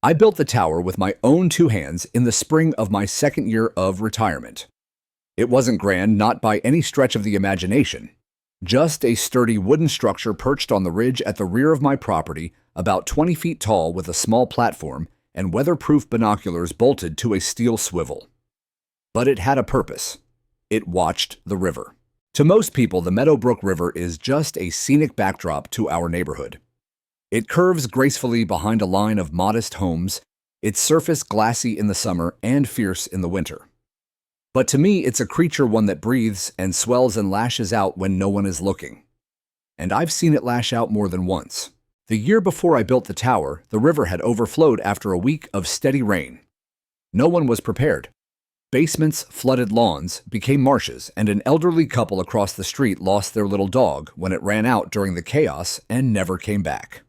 I built the tower with my own two hands in the spring of my second year of retirement. It wasn't grand, not by any stretch of the imagination. Just a sturdy wooden structure perched on the ridge at the rear of my property, about 20 feet tall with a small platform and weatherproof binoculars bolted to a steel swivel. But it had a purpose. It watched the river. To most people, the Meadowbrook River is just a scenic backdrop to our neighborhood. It curves gracefully behind a line of modest homes, its surface glassy in the summer and fierce in the winter. But to me, it's a creature, one that breathes and swells and lashes out when no one is looking. And I've seen it lash out more than once. The year before I built the tower, the river had overflowed after a week of steady rain. No one was prepared. Basements, flooded lawns, became marshes, and an elderly couple across the street lost their little dog when it ran out during the chaos and never came back.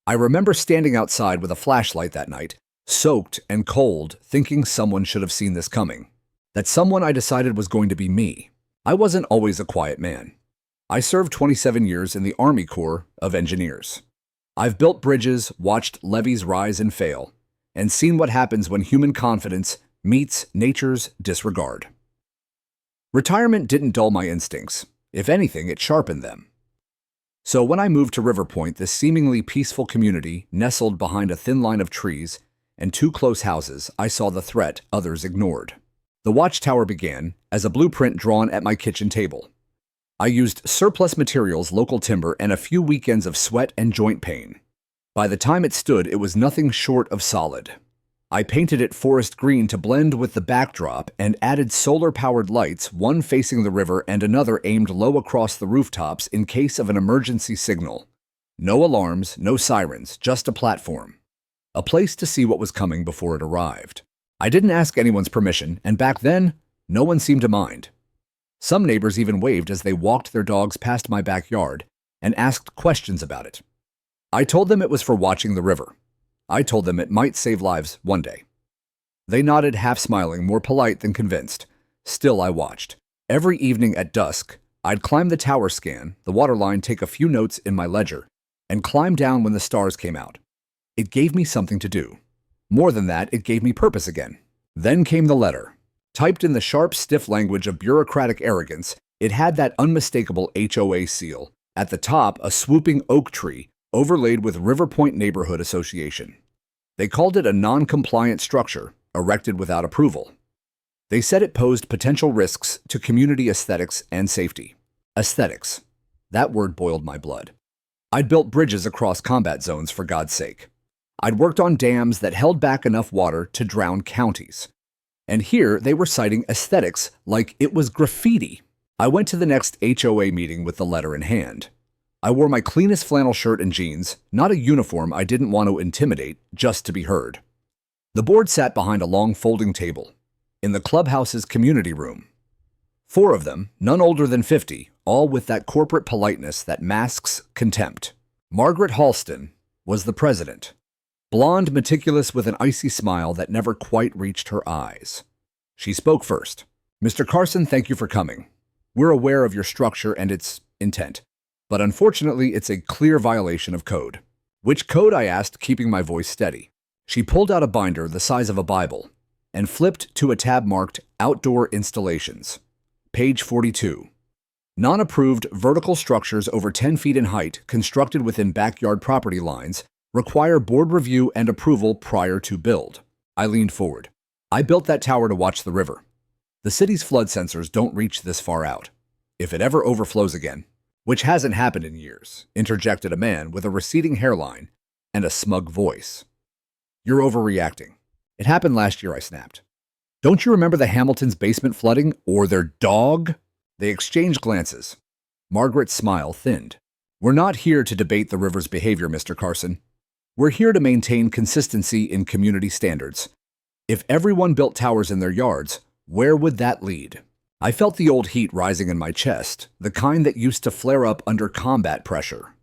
I remember standing outside with a flashlight that night, soaked and cold, thinking someone should have seen this coming. That someone I decided was going to be me. I wasn't always a quiet man. I served 27 years in the Army Corps of Engineers. I've built bridges, watched levees rise and fail, and seen what happens when human confidence meets nature's disregard. Retirement didn't dull my instincts. If anything, it sharpened them. So when I moved to River Point, this seemingly peaceful community nestled behind a thin line of trees and two close houses, I saw the threat others ignored. The Watchtower began as a blueprint drawn at my kitchen table. I used surplus materials, local timber, and a few weekends of sweat and joint pain. By the time it stood, it was nothing short of solid. I painted it forest green to blend with the backdrop and added solar-powered lights, one facing the river and another aimed low across the rooftops in case of an emergency signal. No alarms, no sirens, just a platform. A place to see what was coming before it arrived. I didn't ask anyone's permission, and back then, no one seemed to mind. Some neighbors even waved as they walked their dogs past my backyard and asked questions about it. I told them it was for watching the river. I told them it might save lives one day. They nodded, half smiling, more polite than convinced. Still, I watched. Every evening at dusk, I'd climb the tower scan, the waterline, take a few notes in my ledger, and climb down when the stars came out. It gave me something to do. More than that, it gave me purpose again. Then came the letter. Typed in the sharp, stiff language of bureaucratic arrogance, it had that unmistakable HOA seal. At the top, a swooping oak tree overlaid with River Point Neighborhood Association. They called it a non-compliant structure, erected without approval. They said it posed potential risks to community aesthetics and safety. Aesthetics. That word boiled my blood. I'd built bridges across combat zones, for God's sake. I'd worked on dams that held back enough water to drown counties. And here they were citing aesthetics like it was graffiti. I went to the next HOA meeting with the letter in hand. I wore my cleanest flannel shirt and jeans, not a uniform I didn't want to intimidate, just to be heard. The board sat behind a long folding table, in the clubhouse's community room. 4 of them, none older than 50, all with that corporate politeness that masks contempt. Margaret Halston was the president. Blonde, meticulous, with an icy smile that never quite reached her eyes. She spoke first. "Mr. Carson, thank you for coming. We're aware of your structure and its intent, but unfortunately it's a clear violation of code." "Which code?" I asked, keeping my voice steady. She pulled out a binder the size of a Bible and flipped to a tab marked Outdoor Installations. Page 42. Non-approved vertical structures over 10 feet in height constructed within backyard property lines require board review and approval prior to build. I leaned forward. I built that tower to watch the river. The city's flood sensors don't reach this far out. If it ever overflows again, which hasn't happened in years, interjected a man with a receding hairline and a smug voice. "You're overreacting. It happened last year," I snapped. "Don't you remember the Hamilton's basement flooding or their dog?" They exchanged glances. Margaret's smile thinned. "We're not here to debate the river's behavior, Mr. Carson. We're here to maintain consistency in community standards. If everyone built towers in their yards, where would that lead?" I felt the old heat rising in my chest, the kind that used to flare up under combat pressure.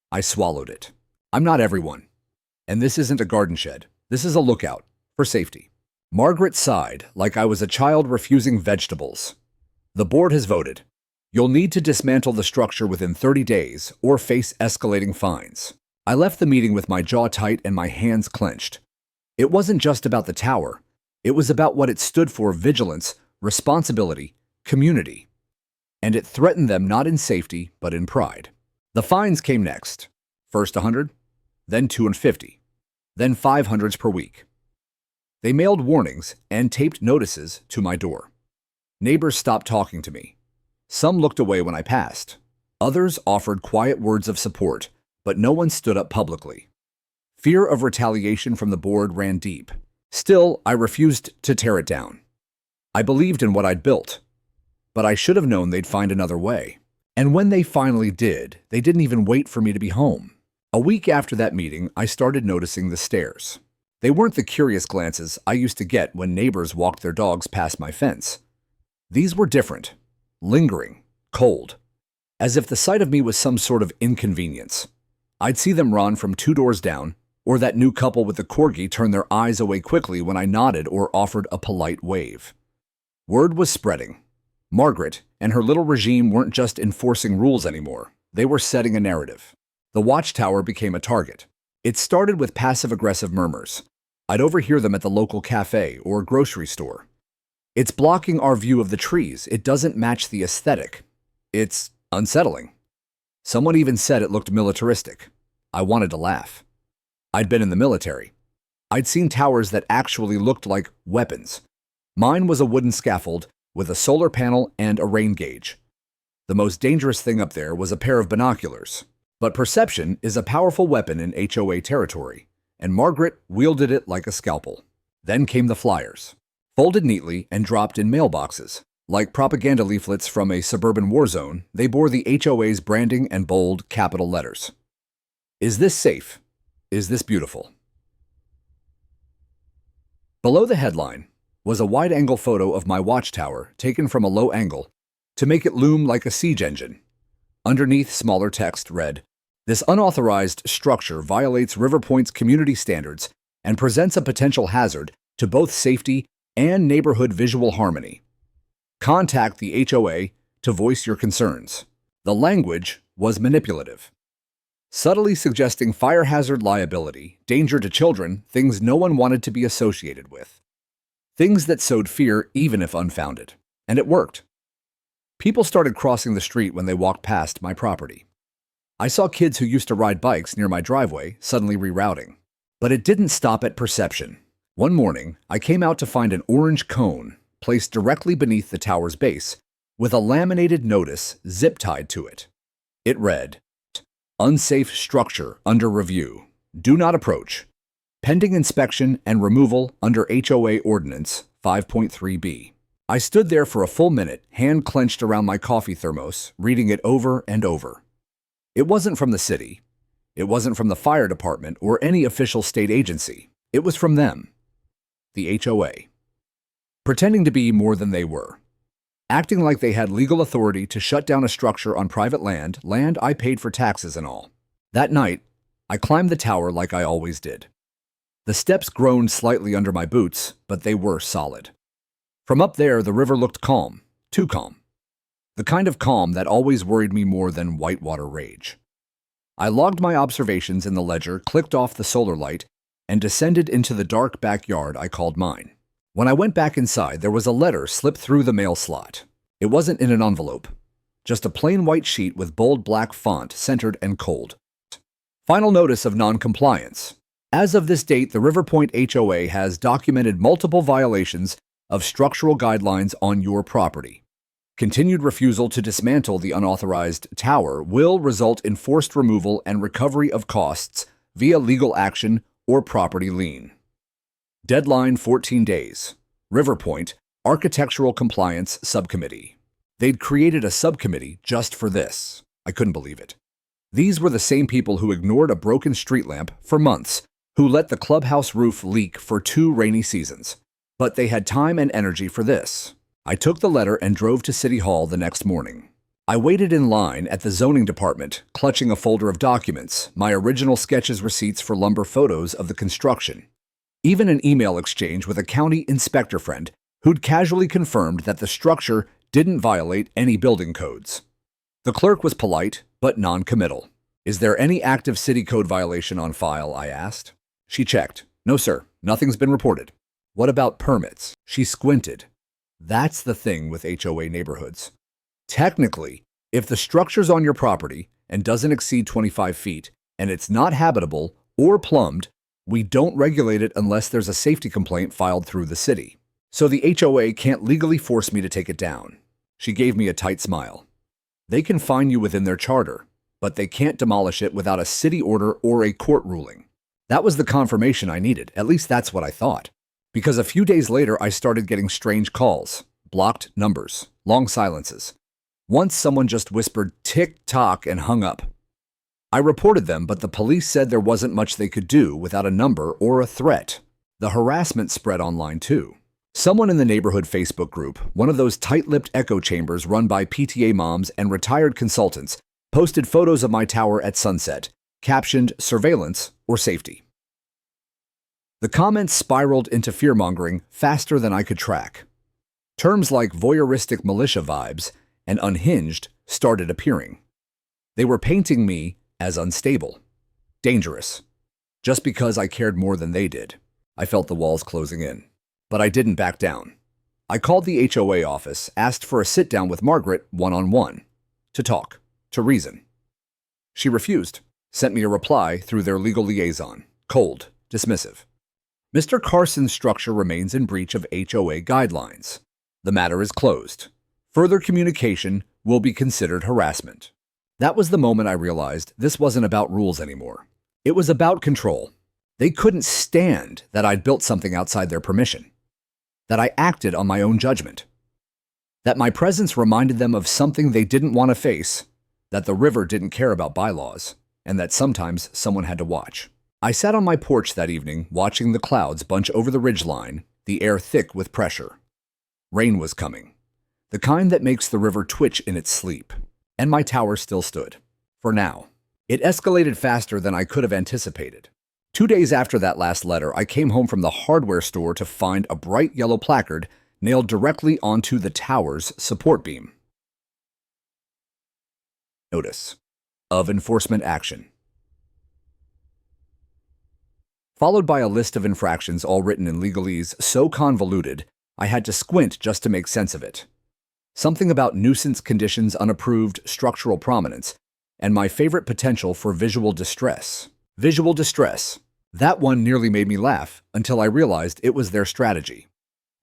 I swallowed it. I'm not everyone. And this isn't a garden shed. This is a lookout, for safety. Margaret sighed, like I was a child refusing vegetables. "The board has voted. You'll need to dismantle the structure within 30 days or face escalating fines." I left the meeting with my jaw tight and my hands clenched. It wasn't just about the tower. It was about what it stood for: vigilance, responsibility, community. And it threatened them not in safety, but in pride. The fines came next. First 100, then 250, then 500s per week. They mailed warnings and taped notices to my door. Neighbors stopped talking to me. Some looked away when I passed. Others offered quiet words of support, but no one stood up publicly. Fear of retaliation from the board ran deep. Still, I refused to tear it down. I believed in what I'd built, but I should have known they'd find another way. And when they finally did, they didn't even wait for me to be home. A week after that meeting, I started noticing the stares. They weren't the curious glances I used to get when neighbors walked their dogs past my fence. These were different, lingering, cold, as if the sight of me was some sort of inconvenience. I'd see them run from 2 doors down, or that new couple with the corgi turn their eyes away quickly when I nodded or offered a polite wave. Word was spreading. Margaret and her little regime weren't just enforcing rules anymore. They were setting a narrative. The Watchtower became a target. It started with passive-aggressive murmurs. I'd overhear them at the local cafe or grocery store. "It's blocking our view of the trees. It doesn't match the aesthetic. It's unsettling." Someone even said it looked militaristic. I wanted to laugh. I'd been in the military. I'd seen towers that actually looked like weapons. Mine was a wooden scaffold with a solar panel and a rain gauge. The most dangerous thing up there was a pair of binoculars. But perception is a powerful weapon in HOA territory, and Margaret wielded it like a scalpel. Then came the flyers, folded neatly and dropped in mailboxes. Like propaganda leaflets from a suburban war zone, they bore the HOA's branding and bold capital letters. Is this safe? Is this beautiful? Below the headline was a wide-angle photo of my watchtower taken from a low angle to make it loom like a siege engine. Underneath, smaller text read, "This unauthorized structure violates River Point's community standards and presents a potential hazard to both safety and neighborhood visual harmony. Contact the HOA to voice your concerns." The language was manipulative, subtly suggesting fire hazard liability, danger to children, things no one wanted to be associated with. Things that sowed fear even if unfounded. And it worked. People started crossing the street when they walked past my property. I saw kids who used to ride bikes near my driveway suddenly rerouting. But it didn't stop at perception. One morning, I came out to find an orange cone placed directly beneath the tower's base with a laminated notice zip-tied to it. It read, "Unsafe structure under review. Do not approach. Pending inspection and removal under HOA Ordinance 5.3b. I stood there for a full minute, hand clenched around my coffee thermos, reading it over and over. It wasn't from the city. It wasn't from the fire department or any official state agency. It was from them, the HOA. Pretending to be more than they were. Acting like they had legal authority to shut down a structure on private land I paid for taxes and all. That night, I climbed the tower like I always did. The steps groaned slightly under my boots, but they were solid. From up there, the river looked calm, too calm. The kind of calm that always worried me more than whitewater rage. I logged my observations in the ledger, clicked off the solar light, and descended into the dark backyard I called mine. When I went back inside, there was a letter slipped through the mail slot. It wasn't in an envelope, just a plain white sheet with bold black font, centered and cold. Final notice of non-compliance. As of this date, the River Point HOA has documented multiple violations of structural guidelines on your property. Continued refusal to dismantle the unauthorized tower will result in forced removal and recovery of costs via legal action or property lien. Deadline 14 days. River Point Architectural Compliance Subcommittee. They'd created a subcommittee just for this. I couldn't believe it. These were the same people who ignored a broken street lamp for months, who let the clubhouse roof leak for 2 rainy seasons. But they had time and energy for this. I took the letter and drove to City Hall the next morning. I waited in line at the zoning department, clutching a folder of documents, my original sketches, receipts for lumber, photos of the construction. Even an email exchange with a county inspector friend who'd casually confirmed that the structure didn't violate any building codes. The clerk was polite, but non-committal. Is there any active city code violation on file? I asked. She checked. No, sir. Nothing's been reported. What about permits? She squinted. That's the thing with HOA neighborhoods. Technically, if the structure's on your property and doesn't exceed 25 feet, and it's not habitable or plumbed, we don't regulate it unless there's a safety complaint filed through the city. So the HOA can't legally force me to take it down. She gave me a tight smile. They can fine you within their charter, but they can't demolish it without a city order or a court ruling. That was the confirmation I needed. At least that's what I thought. Because a few days later, I started getting strange calls, blocked numbers, long silences. Once someone just whispered tick-tock and hung up. I reported them, but the police said there wasn't much they could do without a number or a threat. The harassment spread online too. Someone in the neighborhood Facebook group, one of those tight-lipped echo chambers run by PTA moms and retired consultants, posted photos of my tower at sunset, captioned surveillance or safety. The comments spiraled into fear-mongering faster than I could track. Terms like voyeuristic militia vibes and unhinged started appearing. They were painting me as unstable, dangerous, just because I cared more than they did. I felt the walls closing in, but I didn't back down. I called the HOA office, asked for a sit-down with Margaret one-on-one, to talk, to reason. She refused, sent me a reply through their legal liaison, cold, dismissive. Mr. Carson's structure remains in breach of HOA guidelines. The matter is closed. Further communication will be considered harassment. That was the moment I realized this wasn't about rules anymore. It was about control. They couldn't stand that I'd built something outside their permission, that I acted on my own judgment, that my presence reminded them of something they didn't want to face, that the river didn't care about bylaws, and that sometimes someone had to watch. I sat on my porch that evening, watching the clouds bunch over the ridgeline, the air thick with pressure. Rain was coming, the kind that makes the river twitch in its sleep. And my tower still stood. For now. It escalated faster than I could have anticipated. 2 days after that last letter, I came home from the hardware store to find a bright yellow placard nailed directly onto the tower's support beam. Notice of enforcement action. Followed by a list of infractions all written in legalese so convoluted, I had to squint just to make sense of it. Something about nuisance conditions unapproved structural prominence, and my favorite potential for visual distress. Visual distress. That one nearly made me laugh until I realized it was their strategy.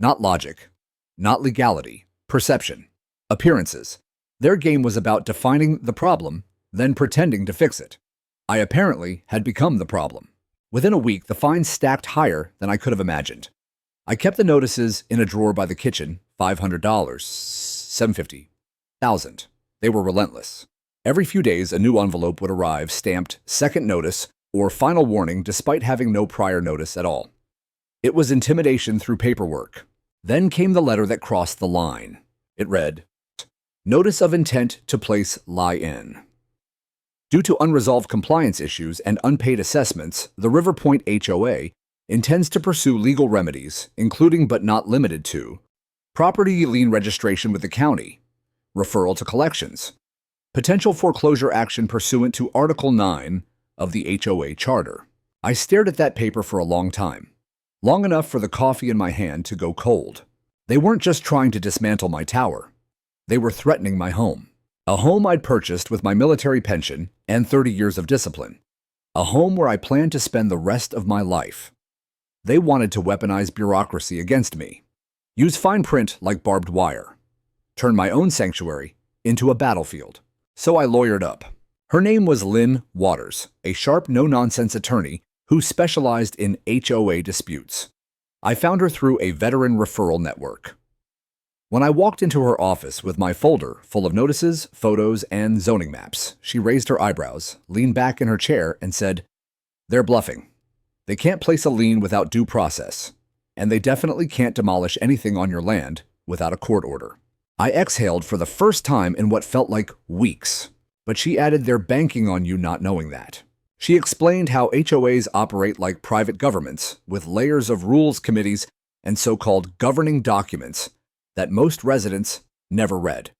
Not logic, not legality, perception, appearances. Their game was about defining the problem, then pretending to fix it. I apparently had become the problem. Within a week, the fines stacked higher than I could have imagined. I kept the notices in a drawer by the kitchen, $500, $750, $1,000. They were relentless. Every few days, a new envelope would arrive stamped second notice or final warning despite having no prior notice at all. It was intimidation through paperwork. Then came the letter that crossed the line. It read, Notice of intent to place lie-in. Due to unresolved compliance issues and unpaid assessments, the River Point HOA intends to pursue legal remedies, including but not limited to property lien registration with the county, referral to collections, potential foreclosure action pursuant to Article 9 of the HOA Charter. I stared at that paper for a long time, long enough for the coffee in my hand to go cold. They weren't just trying to dismantle my tower. They were threatening my home. A home I'd purchased with my military pension and 30 years of discipline. A home where I planned to spend the rest of my life. They wanted to weaponize bureaucracy against me. Use fine print like barbed wire. Turn my own sanctuary into a battlefield. So I lawyered up. Her name was Lynn Waters, a sharp, no-nonsense attorney who specialized in HOA disputes. I found her through a veteran referral network. When I walked into her office with my folder full of notices, photos, and zoning maps, she raised her eyebrows, leaned back in her chair, and said, "They're bluffing. They can't place a lien without due process, and they definitely can't demolish anything on your land without a court order." I exhaled for the first time in what felt like weeks, but she added they're banking on you not knowing that. She explained how HOAs operate like private governments with layers of rules committees and so-called governing documents that most residents never read.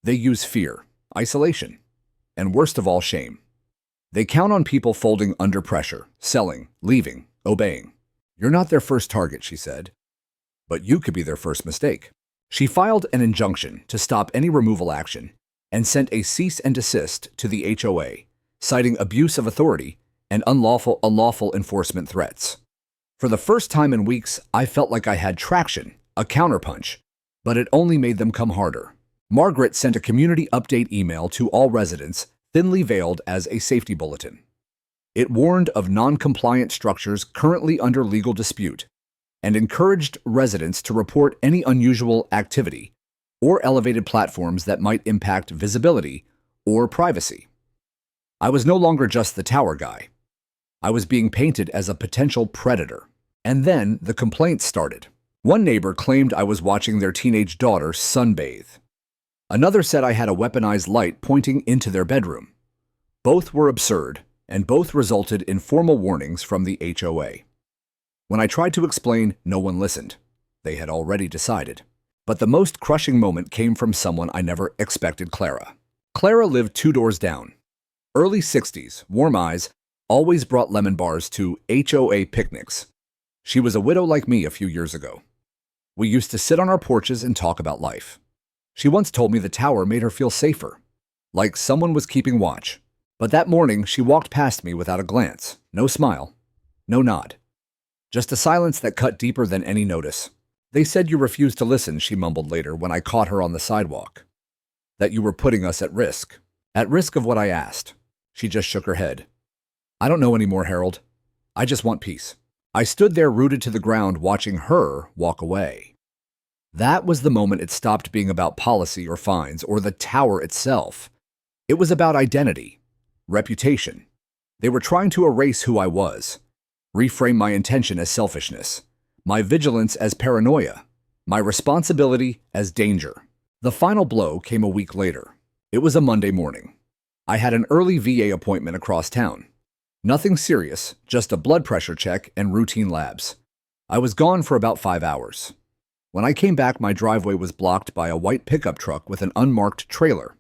They use fear, isolation, and worst of all, shame. They count on people folding under pressure, selling, leaving, obeying. You're not their first target, she said, but you could be their first mistake. She filed an injunction to stop any removal action and sent a cease and desist to the HOA, citing abuse of authority and unlawful enforcement threats. For the first time in weeks, I felt like I had traction, a counterpunch, but it only made them come harder. Margaret sent a community update email to all residents, thinly veiled as a safety bulletin. It warned of non-compliant structures currently under legal dispute and encouraged residents to report any unusual activity or elevated platforms that might impact visibility or privacy. I was no longer just the tower guy. I was being painted as a potential predator. And then the complaints started. One neighbor claimed I was watching their teenage daughter sunbathe. Another said I had a weaponized light pointing into their bedroom. Both were absurd, and both resulted in formal warnings from the HOA. When I tried to explain, no one listened. They had already decided. But the most crushing moment came from someone I never expected, Clara. Clara lived 2 doors down. Early 60s, warm eyes, always brought lemon bars to HOA picnics. She was a widow like me a few years ago. We used to sit on our porches and talk about life. She once told me the tower made her feel safer, like someone was keeping watch. But that morning, she walked past me without a glance, no smile, no nod. Just a silence that cut deeper than any notice. They said you refused to listen, she mumbled later when I caught her on the sidewalk. That you were putting us at risk. At risk of what I asked. She just shook her head. I don't know anymore, Harold. I just want peace. I stood there rooted to the ground watching her walk away. That was the moment it stopped being about policy or fines or the tower itself. It was about identity, reputation. They were trying to erase who I was, reframe my intention as selfishness, my vigilance as paranoia, my responsibility as danger. The final blow came a week later. It was a Monday morning. I had an early VA appointment across town. Nothing serious, just a blood pressure check and routine labs. I was gone for about 5 hours. When I came back, my driveway was blocked by a white pickup truck with an unmarked trailer.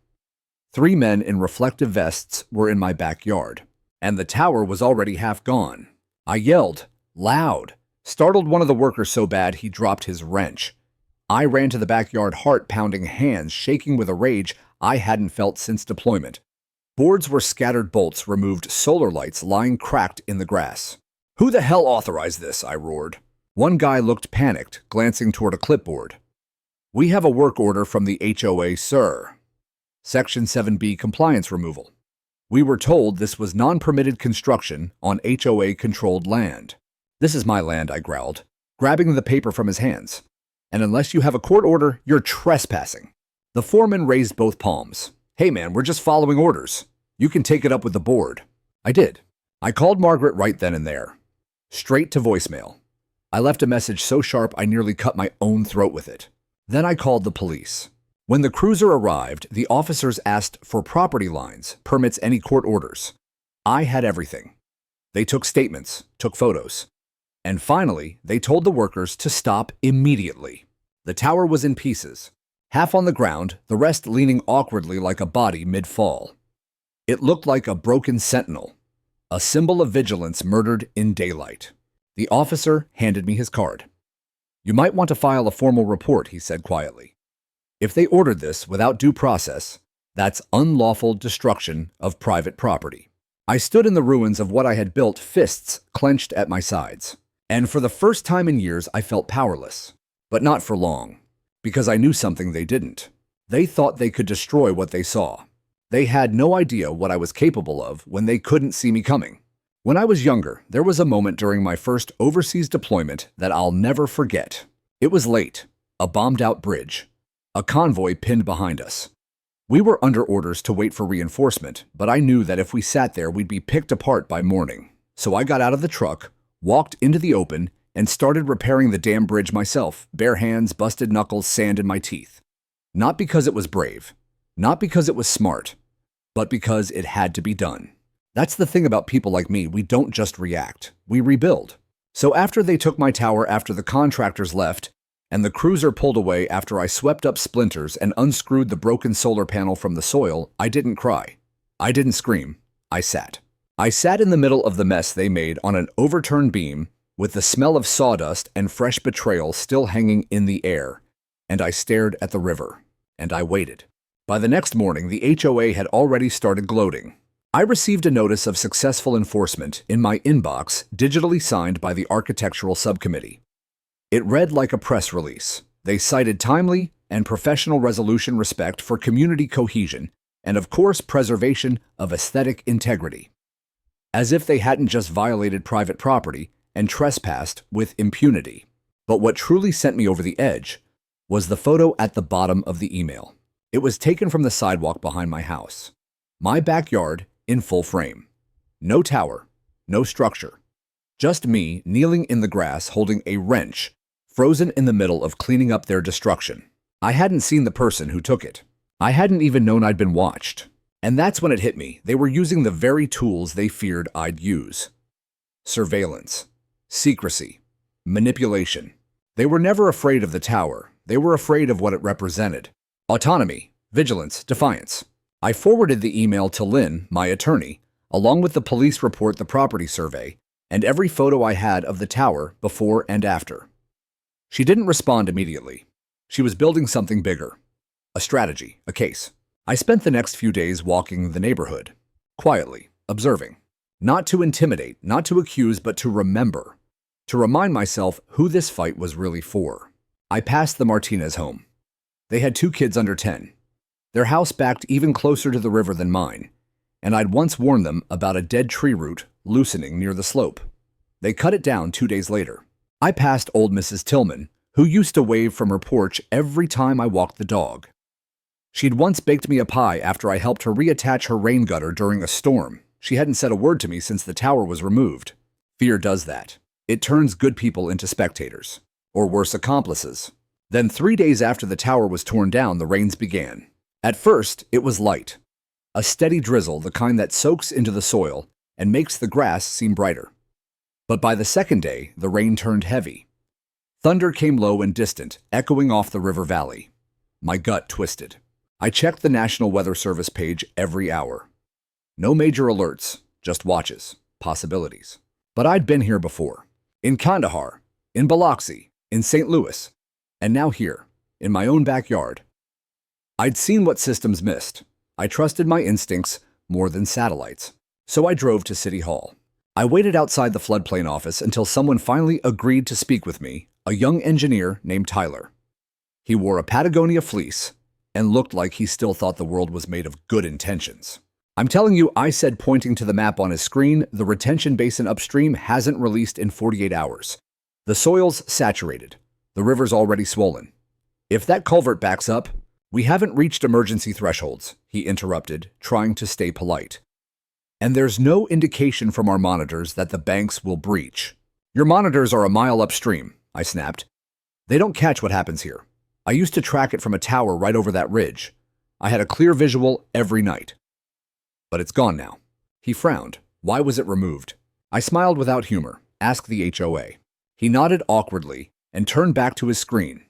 3 men in reflective vests were in my backyard, and the tower was already half gone. I yelled, loud, startled one of the workers so bad he dropped his wrench. I ran to the backyard, heart-pounding, hands shaking with a rage I hadn't felt since deployment. Boards were scattered, bolts removed, solar lights lying cracked in the grass. Who the hell authorized this? I roared. One guy looked panicked, glancing toward a clipboard. We have a work order from the HOA, sir. Section 7B compliance removal. We were told this was non-permitted construction on HOA-controlled land. This is my land, I growled, grabbing the paper from his hands. And unless you have a court order, you're trespassing. The foreman raised both palms. Hey man, we're just following orders. You can take it up with the board. I did. I called Margaret right then and there. Straight to voicemail. I left a message so sharp I nearly cut my own throat with it. Then I called the police. When the cruiser arrived, the officers asked for property lines, permits, any court orders. I had everything. They took statements, took photos. And finally, they told the workers to stop immediately. The tower was in pieces, half on the ground, the rest leaning awkwardly like a body mid-fall. It looked like a broken sentinel, a symbol of vigilance murdered in daylight. The officer handed me his card. You might want to file a formal report, he said quietly. If they ordered this without due process, that's unlawful destruction of private property. I stood in the ruins of what I had built, fists clenched at my sides. And for the first time in years, I felt powerless. But not for long, because I knew something they didn't. They thought they could destroy what they saw. They had no idea what I was capable of when they couldn't see me coming. When I was younger, there was a moment during my first overseas deployment that I'll never forget. It was late, a bombed-out bridge, a convoy pinned behind us. We were under orders to wait for reinforcement, but I knew that if we sat there, we'd be picked apart by morning. So I got out of the truck, walked into the open, and started repairing the damn bridge myself, bare hands, busted knuckles, sand in my teeth. Not because it was brave, not because it was smart, but because it had to be done. That's the thing about people like me, we don't just react, we rebuild. So after they took my tower, after the contractors left, and the cruiser pulled away, after I swept up splinters and unscrewed the broken solar panel from the soil, I didn't cry. I didn't scream. I sat. I sat in the middle of the mess they made on an overturned beam with the smell of sawdust and fresh betrayal still hanging in the air, and I stared at the river, and I waited. By the next morning, the HOA had already started gloating. I received a notice of successful enforcement in my inbox, digitally signed by the Architectural Subcommittee. It read like a press release. They cited timely and professional resolution, respect for community cohesion, and of course preservation of aesthetic integrity. As if they hadn't just violated private property and trespassed with impunity. But what truly sent me over the edge was the photo at the bottom of the email. It was taken from the sidewalk behind my house. My backyard in full frame. No tower, no structure. Just me kneeling in the grass holding a wrench, frozen in the middle of cleaning up their destruction. I hadn't seen the person who took it. I hadn't even known I'd been watched. And that's when it hit me. They were using the very tools they feared I'd use. Surveillance, secrecy, manipulation. They were never afraid of the tower. They were afraid of what it represented. Autonomy, vigilance, defiance. I forwarded the email to Lynn, my attorney, along with the police report, the property survey, and every photo I had of the tower before and after. She didn't respond immediately. She was building something bigger. A strategy, a case. I spent the next few days walking the neighborhood, quietly, observing. Not to intimidate, not to accuse, but to remember. To remind myself who this fight was really for. I passed the Martinez home. They had 2 kids under 10. Their house backed even closer to the river than mine, and I'd once warned them about a dead tree root loosening near the slope. They cut it down 2 days later. I passed old Mrs. Tillman, who used to wave from her porch every time I walked the dog. She'd once baked me a pie after I helped her reattach her rain gutter during a storm. She hadn't said a word to me since the tower was removed. Fear does that. It turns good people into spectators, or worse, accomplices. Then 3 days after the tower was torn down, the rains began. At first, it was light. A steady drizzle, the kind that soaks into the soil and makes the grass seem brighter. But by the second day, the rain turned heavy. Thunder came low and distant, echoing off the river valley. My gut twisted. I checked the National Weather Service page every hour. No major alerts, just watches, possibilities. But I'd been here before. In Kandahar, in Biloxi, in St. Louis, and now here, in my own backyard. I'd seen what systems missed. I trusted my instincts more than satellites. So I drove to City Hall. I waited outside the floodplain office until someone finally agreed to speak with me, a young engineer named Tyler. He wore a Patagonia fleece and looked like he still thought the world was made of good intentions. I'm telling you, I said, pointing to the map on his screen, the retention basin upstream hasn't released in 48 hours. The soil's saturated. The river's already swollen. If that culvert backs up, we haven't reached emergency thresholds, he interrupted, trying to stay polite. And there's no indication from our monitors that the banks will breach. Your monitors are a mile upstream, I snapped. They don't catch what happens here. I used to track it from a tower right over that ridge. I had a clear visual every night. But it's gone now. He frowned. Why was it removed? I smiled without humor, asked the HOA. He nodded awkwardly and turned back to his screen.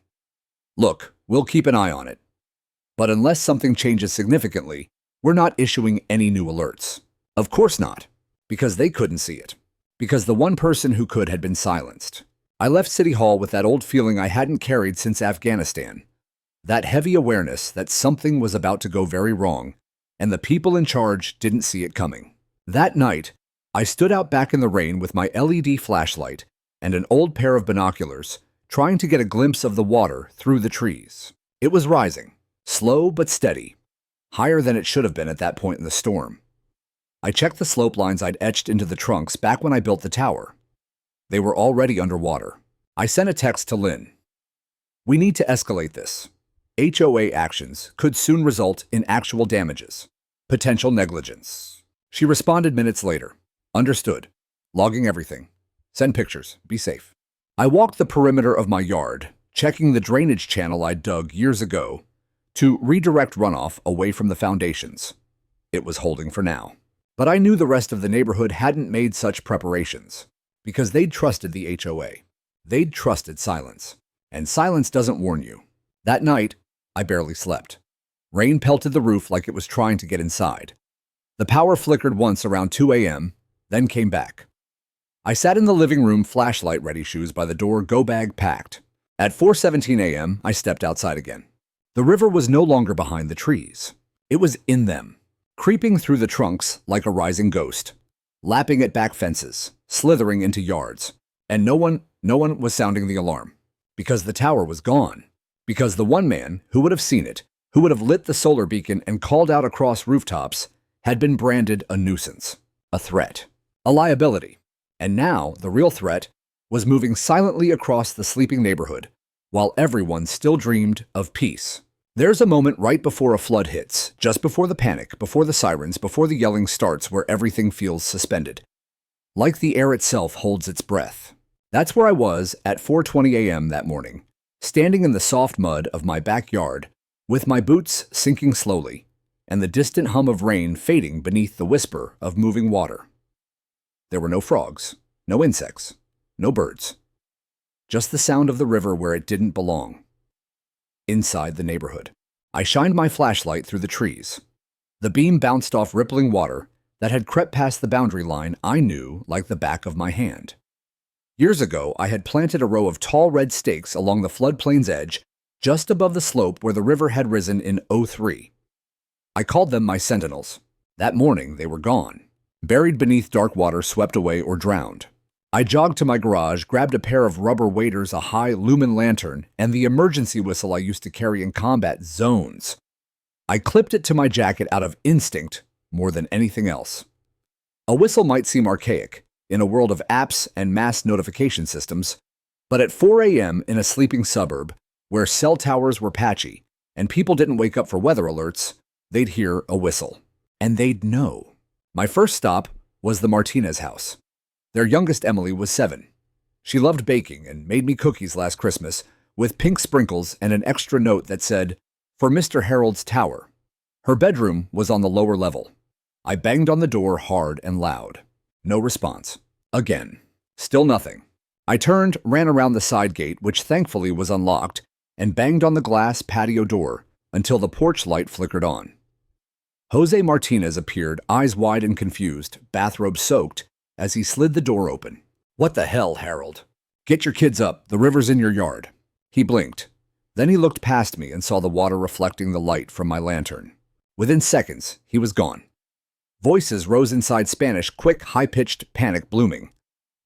Look, we'll keep an eye on it. But unless something changes significantly, we're not issuing any new alerts. Of course not, because they couldn't see it. Because the one person who could had been silenced. I left City Hall with that old feeling I hadn't carried since Afghanistan. That heavy awareness that something was about to go very wrong, and the people in charge didn't see it coming. That night, I stood out back in the rain with my LED flashlight and an old pair of binoculars, trying to get a glimpse of the water through the trees. It was rising, slow but steady, higher than it should have been at that point in the storm. I checked the slope lines I'd etched into the trunks back when I built the tower. They were already underwater. I sent a text to Lynn. We need to escalate this. HOA actions could soon result in actual damages, potential negligence. She responded minutes later. Understood. Logging everything. Send pictures. Be safe. I walked the perimeter of my yard, checking the drainage channel I dug years ago to redirect runoff away from the foundations. It was holding for now. But I knew the rest of the neighborhood hadn't made such preparations because they'd trusted the HOA. They'd trusted silence. And silence doesn't warn you. That night, I barely slept. Rain pelted the roof like it was trying to get inside. The power flickered once around 2 a.m., then came back. I sat in the living room, flashlight-ready, shoes by the door, go bag packed. At 4:17 a.m., I stepped outside again. The river was no longer behind the trees. It was in them, creeping through the trunks like a rising ghost, lapping at back fences, slithering into yards. And no one was sounding the alarm, because the tower was gone, because the one man who would have seen it, who would have lit the solar beacon and called out across rooftops, had been branded a nuisance, a threat, a liability. And now the real threat was moving silently across the sleeping neighborhood, while everyone still dreamed of peace. There's a moment right before a flood hits, just before the panic, before the sirens, before the yelling starts, where everything feels suspended, like the air itself holds its breath. That's where I was at 4:20 a.m. that morning, standing in the soft mud of my backyard, with my boots sinking slowly, and the distant hum of rain fading beneath the whisper of moving water. There were no frogs, no insects, no birds. Just the sound of the river where it didn't belong. Inside the neighborhood, I shined my flashlight through the trees. The beam bounced off rippling water that had crept past the boundary line I knew like the back of my hand. Years ago, I had planted a row of tall red stakes along the floodplain's edge, just above the slope where the river had risen in '03. I called them my sentinels. That morning, they were gone, buried beneath dark water, swept away or drowned. I jogged to my garage, grabbed a pair of rubber waders, a high lumen lantern, and the emergency whistle I used to carry in combat zones. I clipped it to my jacket out of instinct more than anything else. A whistle might seem archaic in a world of apps and mass notification systems, but at 4 a.m. in a sleeping suburb where cell towers were patchy and people didn't wake up for weather alerts, they'd hear a whistle, and they'd know. My first stop was the Martinez house. Their youngest, Emily, was 7. She loved baking and made me cookies last Christmas with pink sprinkles and an extra note that said, "For Mr. Harold's tower." Her bedroom was on the lower level. I banged on the door hard and loud. No response. Again. Still nothing. I turned, ran around the side gate, which thankfully was unlocked, and banged on the glass patio door until the porch light flickered on. Jose Martinez appeared, eyes wide and confused, bathrobe soaked, as he slid the door open. "What the hell, Harold? Get your kids up. The river's in your yard." He blinked. Then he looked past me and saw the water reflecting the light from my lantern. Within seconds, he was gone. Voices rose inside Spanish, quick, high-pitched panic blooming.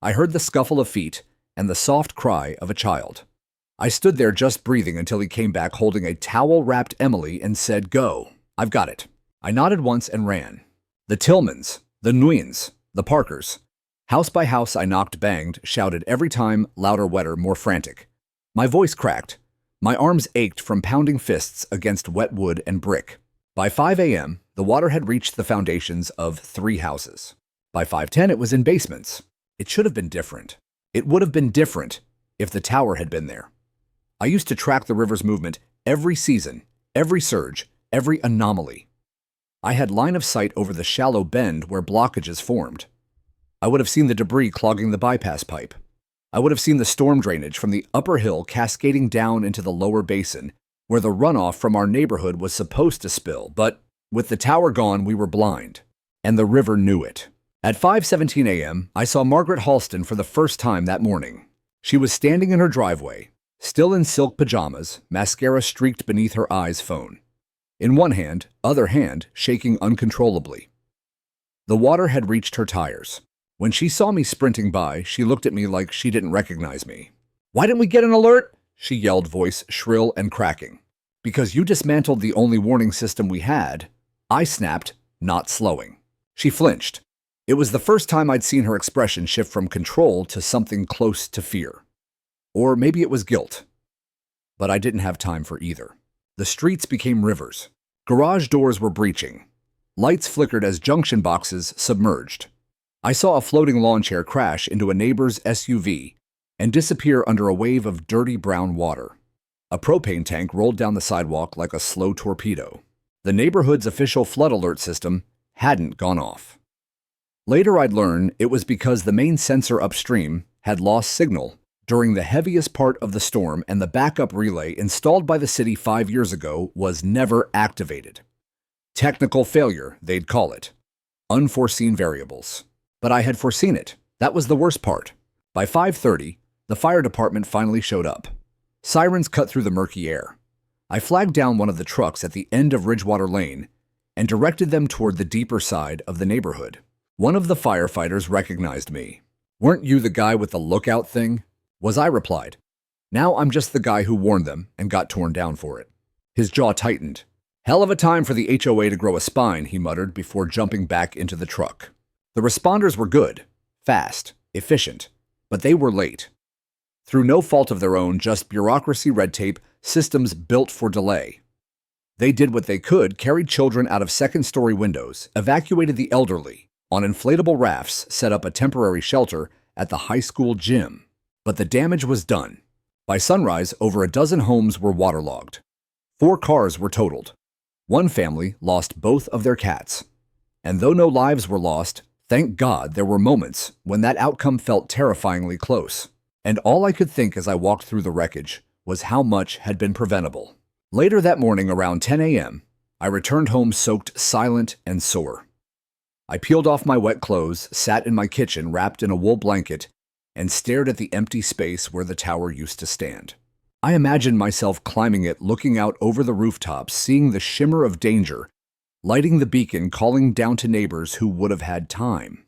I heard the scuffle of feet and the soft cry of a child. I stood there just breathing until he came back holding a towel-wrapped Emily and said, "Go. I've got it." I nodded once and ran. The Tillmans, the Nguyen's, the Parkers. House by house I knocked, banged, shouted every time, louder, wetter, more frantic. My voice cracked. My arms ached from pounding fists against wet wood and brick. By 5 a.m., the water had reached the foundations of 3 houses. By 5:10, it was in basements. It should have been different. It would have been different if the tower had been there. I used to track the river's movement every season, every surge, every anomaly. I had line of sight over the shallow bend where blockages formed. I would have seen the debris clogging the bypass pipe. I would have seen the storm drainage from the upper hill cascading down into the lower basin, where the runoff from our neighborhood was supposed to spill, but with the tower gone, we were blind, and the river knew it. At 5:17 a.m., I saw Margaret Halston for the first time that morning. She was standing in her driveway, still in silk pajamas, mascara streaked beneath her eyes, phone. In one hand, other hand shaking uncontrollably. The water had reached her tires. When she saw me sprinting by, she looked at me like she didn't recognize me. "Why didn't we get an alert?" she yelled, voice shrill and cracking. "Because you dismantled the only warning system we had," I snapped, not slowing. She flinched. It was the first time I'd seen her expression shift from control to something close to fear. Or maybe it was guilt. But I didn't have time for either. The streets became rivers. Garage doors were breaching. Lights flickered as junction boxes submerged. I saw a floating lawn chair crash into a neighbor's SUV and disappear under a wave of dirty brown water. A propane tank rolled down the sidewalk like a slow torpedo. The neighborhood's official flood alert system hadn't gone off. Later I'd learn it was because the main sensor upstream had lost signal during the heaviest part of the storm, and the backup relay installed by the city 5 years ago was never activated. Technical failure, they'd call it. Unforeseen variables. But I had foreseen it. That was the worst part. By 5:30, the fire department finally showed up. Sirens cut through the murky air. I flagged down one of the trucks at the end of Ridgewater Lane and directed them toward the deeper side of the neighborhood. One of the firefighters recognized me. "Weren't you the guy with the lookout thing?" Was I replied. "Now I'm just the guy who warned them and got torn down for it." His jaw tightened. "Hell of a time for the HOA to grow a spine," he muttered before jumping back into the truck. The responders were good, fast, efficient, but they were late. Through no fault of their own, just bureaucracy, red tape, systems built for delay. They did what they could, carried children out of second-story windows, evacuated the elderly, on inflatable rafts set up a temporary shelter at the high school gym. But the damage was done. By sunrise, over a dozen homes were waterlogged. 4 cars were totaled. One family lost both of their cats. And though no lives were lost, thank God there were moments when that outcome felt terrifyingly close. And all I could think as I walked through the wreckage was how much had been preventable. Later that morning, around 10 a.m., I returned home soaked, silent, and sore. I peeled off my wet clothes, sat in my kitchen wrapped in a wool blanket, and stared at the empty space where the tower used to stand. I imagined myself climbing it, looking out over the rooftops, seeing the shimmer of danger, lighting the beacon, calling down to neighbors who would have had time.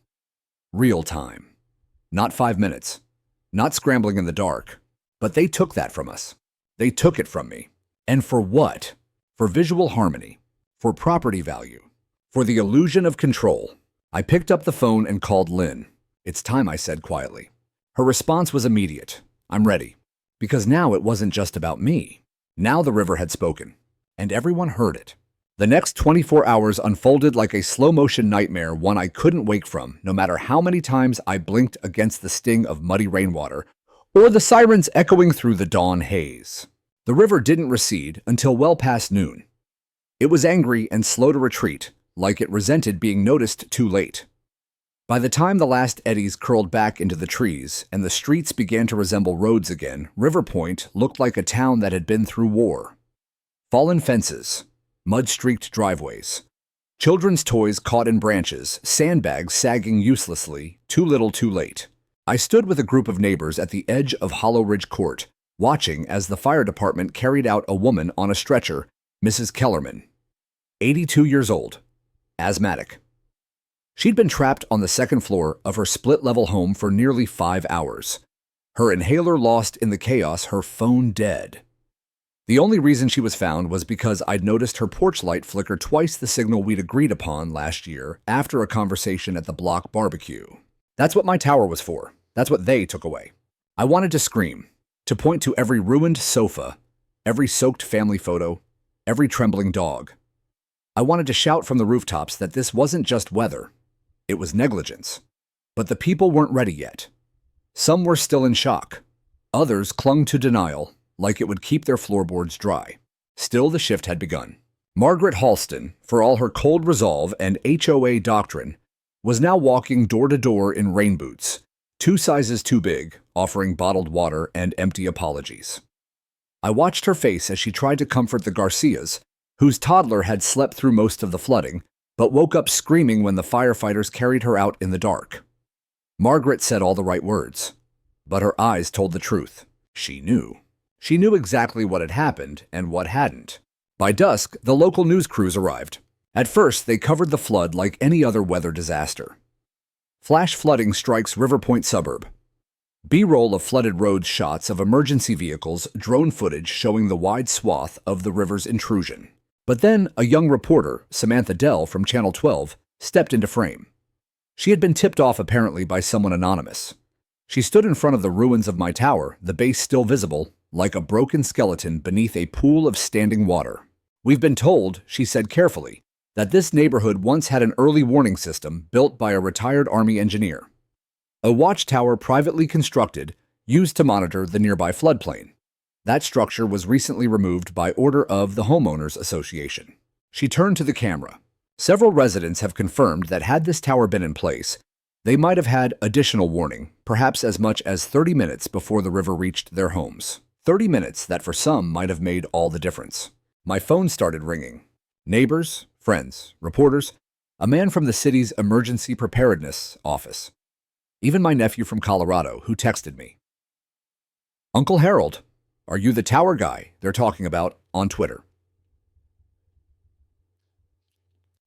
Real time. Not 5 minutes. Not scrambling in the dark. But they took that from us. They took it from me. And for what? For visual harmony. For property value. For the illusion of control. I picked up the phone and called Lynn. "It's time," I said quietly. Her response was immediate. "I'm ready." Because now it wasn't just about me. Now the river had spoken. And everyone heard it. The next 24 hours unfolded like a slow-motion nightmare, one I couldn't wake from, no matter how many times I blinked against the sting of muddy rainwater or the sirens echoing through the dawn haze. The river didn't recede until well past noon. It was angry and slow to retreat, like it resented being noticed too late. By the time the last eddies curled back into the trees and the streets began to resemble roads again, River Point looked like a town that had been through war. Fallen fences, mud-streaked driveways, children's toys caught in branches, sandbags sagging uselessly, too little too late. I stood with a group of neighbors at the edge of Hollow Ridge Court, watching as the fire department carried out a woman on a stretcher, Mrs. Kellerman, 82 years old, asthmatic. She'd been trapped on the second floor of her split-level home for nearly 5 hours. Her inhaler lost in the chaos, her phone dead. The only reason she was found was because I'd noticed her porch light flicker twice the signal we'd agreed upon last year after a conversation at the block barbecue. That's what my tower was for. That's what they took away. I wanted to scream, to point to every ruined sofa, every soaked family photo, every trembling dog. I wanted to shout from the rooftops that this wasn't just weather. It was negligence. But the people weren't ready yet. Some were still in shock. Others clung to denial, like it would keep their floorboards dry. Still, the shift had begun. Margaret Halston, for all her cold resolve and HOA doctrine, was now walking door to door in rain boots, 2 sizes too big, offering bottled water and empty apologies. I watched her face as she tried to comfort the Garcias, whose toddler had slept through most of the flooding, but woke up screaming when the firefighters carried her out in the dark. Margaret said all the right words, but her eyes told the truth. She knew. She knew exactly what had happened and what hadn't. By dusk, the local news crews arrived. At first, they covered the flood like any other weather disaster. Flash flooding strikes River Point suburb. B-roll of flooded roads, shots of emergency vehicles, drone footage showing the wide swath of the river's intrusion. But then a young reporter, Samantha Dell from Channel 12, stepped into frame. She had been tipped off apparently by someone anonymous. She stood in front of the ruins of my tower, the base still visible, like a broken skeleton beneath a pool of standing water. "We've been told," she said carefully, "that this neighborhood once had an early warning system built by a retired Army engineer. A watchtower privately constructed, used to monitor the nearby floodplain. That structure was recently removed by order of the Homeowners Association." She turned to the camera. Several residents have confirmed that had this tower been in place, they might have had additional warning, perhaps as much as 30 minutes before the river reached their homes. 30 minutes that for some might have made all the difference. My phone started ringing. Neighbors, friends, reporters, A man from the city's emergency preparedness office. Even my nephew from Colorado, who texted me. Uncle Harold, are you the tower guy they're talking about on Twitter?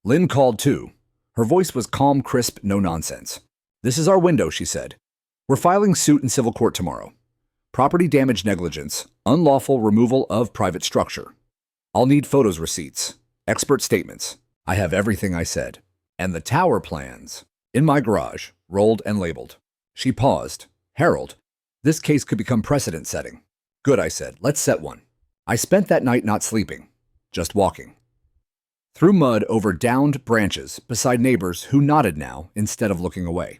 Lynn called too. Her voice was calm, crisp, no nonsense. This is our window, she said. We're filing suit in civil court tomorrow. Property damage negligence, unlawful removal of private structure. I'll need photos receipts, expert statements. I have everything I said. And the tower plans. In my garage, rolled and labeled. She paused. Harold, this case could become precedent-setting. Good, I said. Let's set one. I spent that night not sleeping, just walking. Through mud over downed branches beside neighbors who nodded now instead of looking away.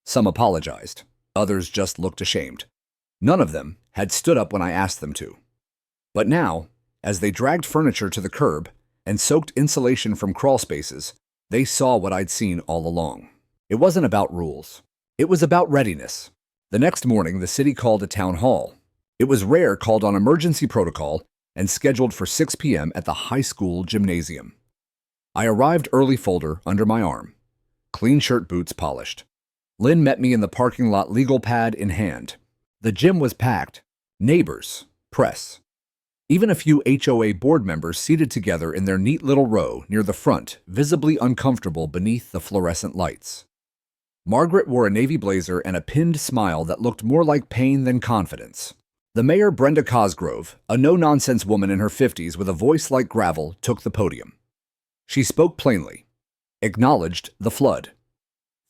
Some apologized. Others just looked ashamed. None of them had stood up when I asked them to. But now, as they dragged furniture to the curb and soaked insulation from crawl spaces, they saw what I'd seen all along. It wasn't about rules. It was about readiness. The next morning, the city called a town hall. It was rare, called on emergency protocol and scheduled for 6 p.m. at the high school gymnasium. I arrived early, folder under my arm. Clean shirt, boots polished. Lynn met me in the parking lot, legal pad in hand. The gym was packed. Neighbors, press. Even a few HOA board members seated together in their neat little row near the front, visibly uncomfortable beneath the fluorescent lights. Margaret wore a navy blazer and a pinned smile that looked more like pain than confidence. The mayor, Brenda Cosgrove, a no-nonsense woman in her 50s with a voice like gravel, took the podium. She spoke plainly, acknowledged the flood,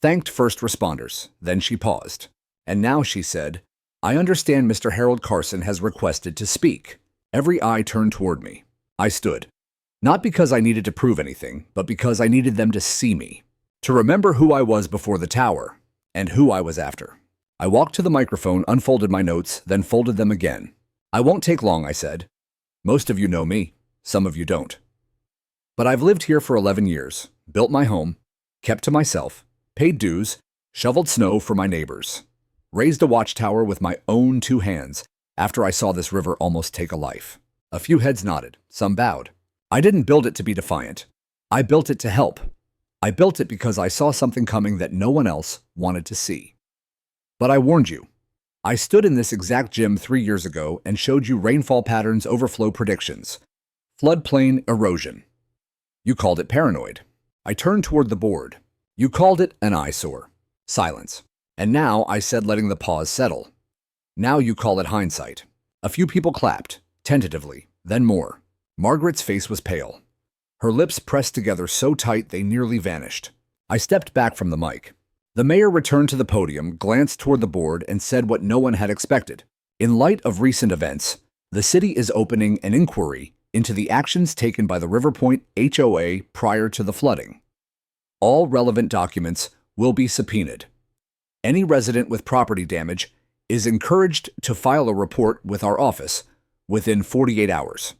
thanked first responders, then she paused. And now she said, I understand Mr. Harold Carson has requested to speak. Every eye turned toward me. I stood, not because I needed to prove anything, but because I needed them to see me, to remember who I was before the tower and who I was after. I walked to the microphone, unfolded my notes, then folded them again. I won't take long, I said. Most of you know me, some of you don't. But I've lived here for 11 years, built my home, kept to myself, paid dues, shoveled snow for my neighbors, raised a watchtower with my own 2 hands after I saw this river almost take a life. A few heads nodded, some bowed. I didn't build it to be defiant. I built it to help. I built it because I saw something coming that no one else wanted to see. But I warned you. I stood in this exact gym 3 years ago and showed you rainfall patterns, overflow predictions, floodplain erosion. You called it paranoid. I turned toward the board. You called it an eyesore. Silence. And now I said, letting the pause settle. Now you call it hindsight. A few people clapped, tentatively, then more. Margaret's face was pale. Her lips pressed together so tight they nearly vanished. I stepped back from the mic. The mayor returned to the podium, glanced toward the board, and said what no one had expected. In light of recent events, the city is opening an inquiry into the actions taken by the River Point HOA prior to the flooding. All relevant documents will be subpoenaed. Any resident with property damage is encouraged to file a report with our office within 48 hours.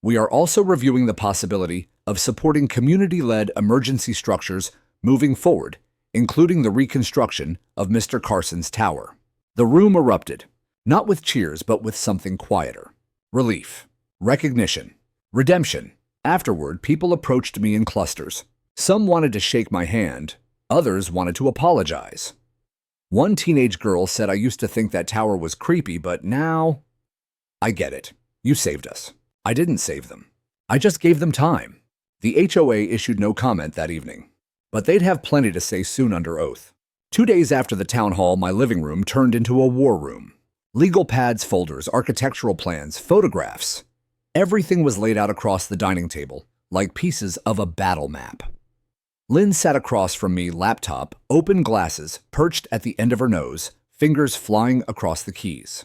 We are also reviewing the possibility of supporting community-led emergency structures moving forward, including the reconstruction of Mr. Carson's tower. The room erupted, not with cheers, but with something quieter. Relief, recognition, redemption. Afterward, people approached me in clusters. Some wanted to shake my hand, others wanted to apologize. One teenage girl said, I used to think that tower was creepy, but now I get it. You saved us. I didn't save them. I just gave them time. The HOA issued no comment that evening, but they'd have plenty to say soon under oath. 2 days after the town hall, my living room turned into a war room. Legal pads, folders, architectural plans, photographs. Everything was laid out across the dining table, like pieces of a battle map. Lynn sat across from me, laptop, open glasses perched at the end of her nose, fingers flying across the keys.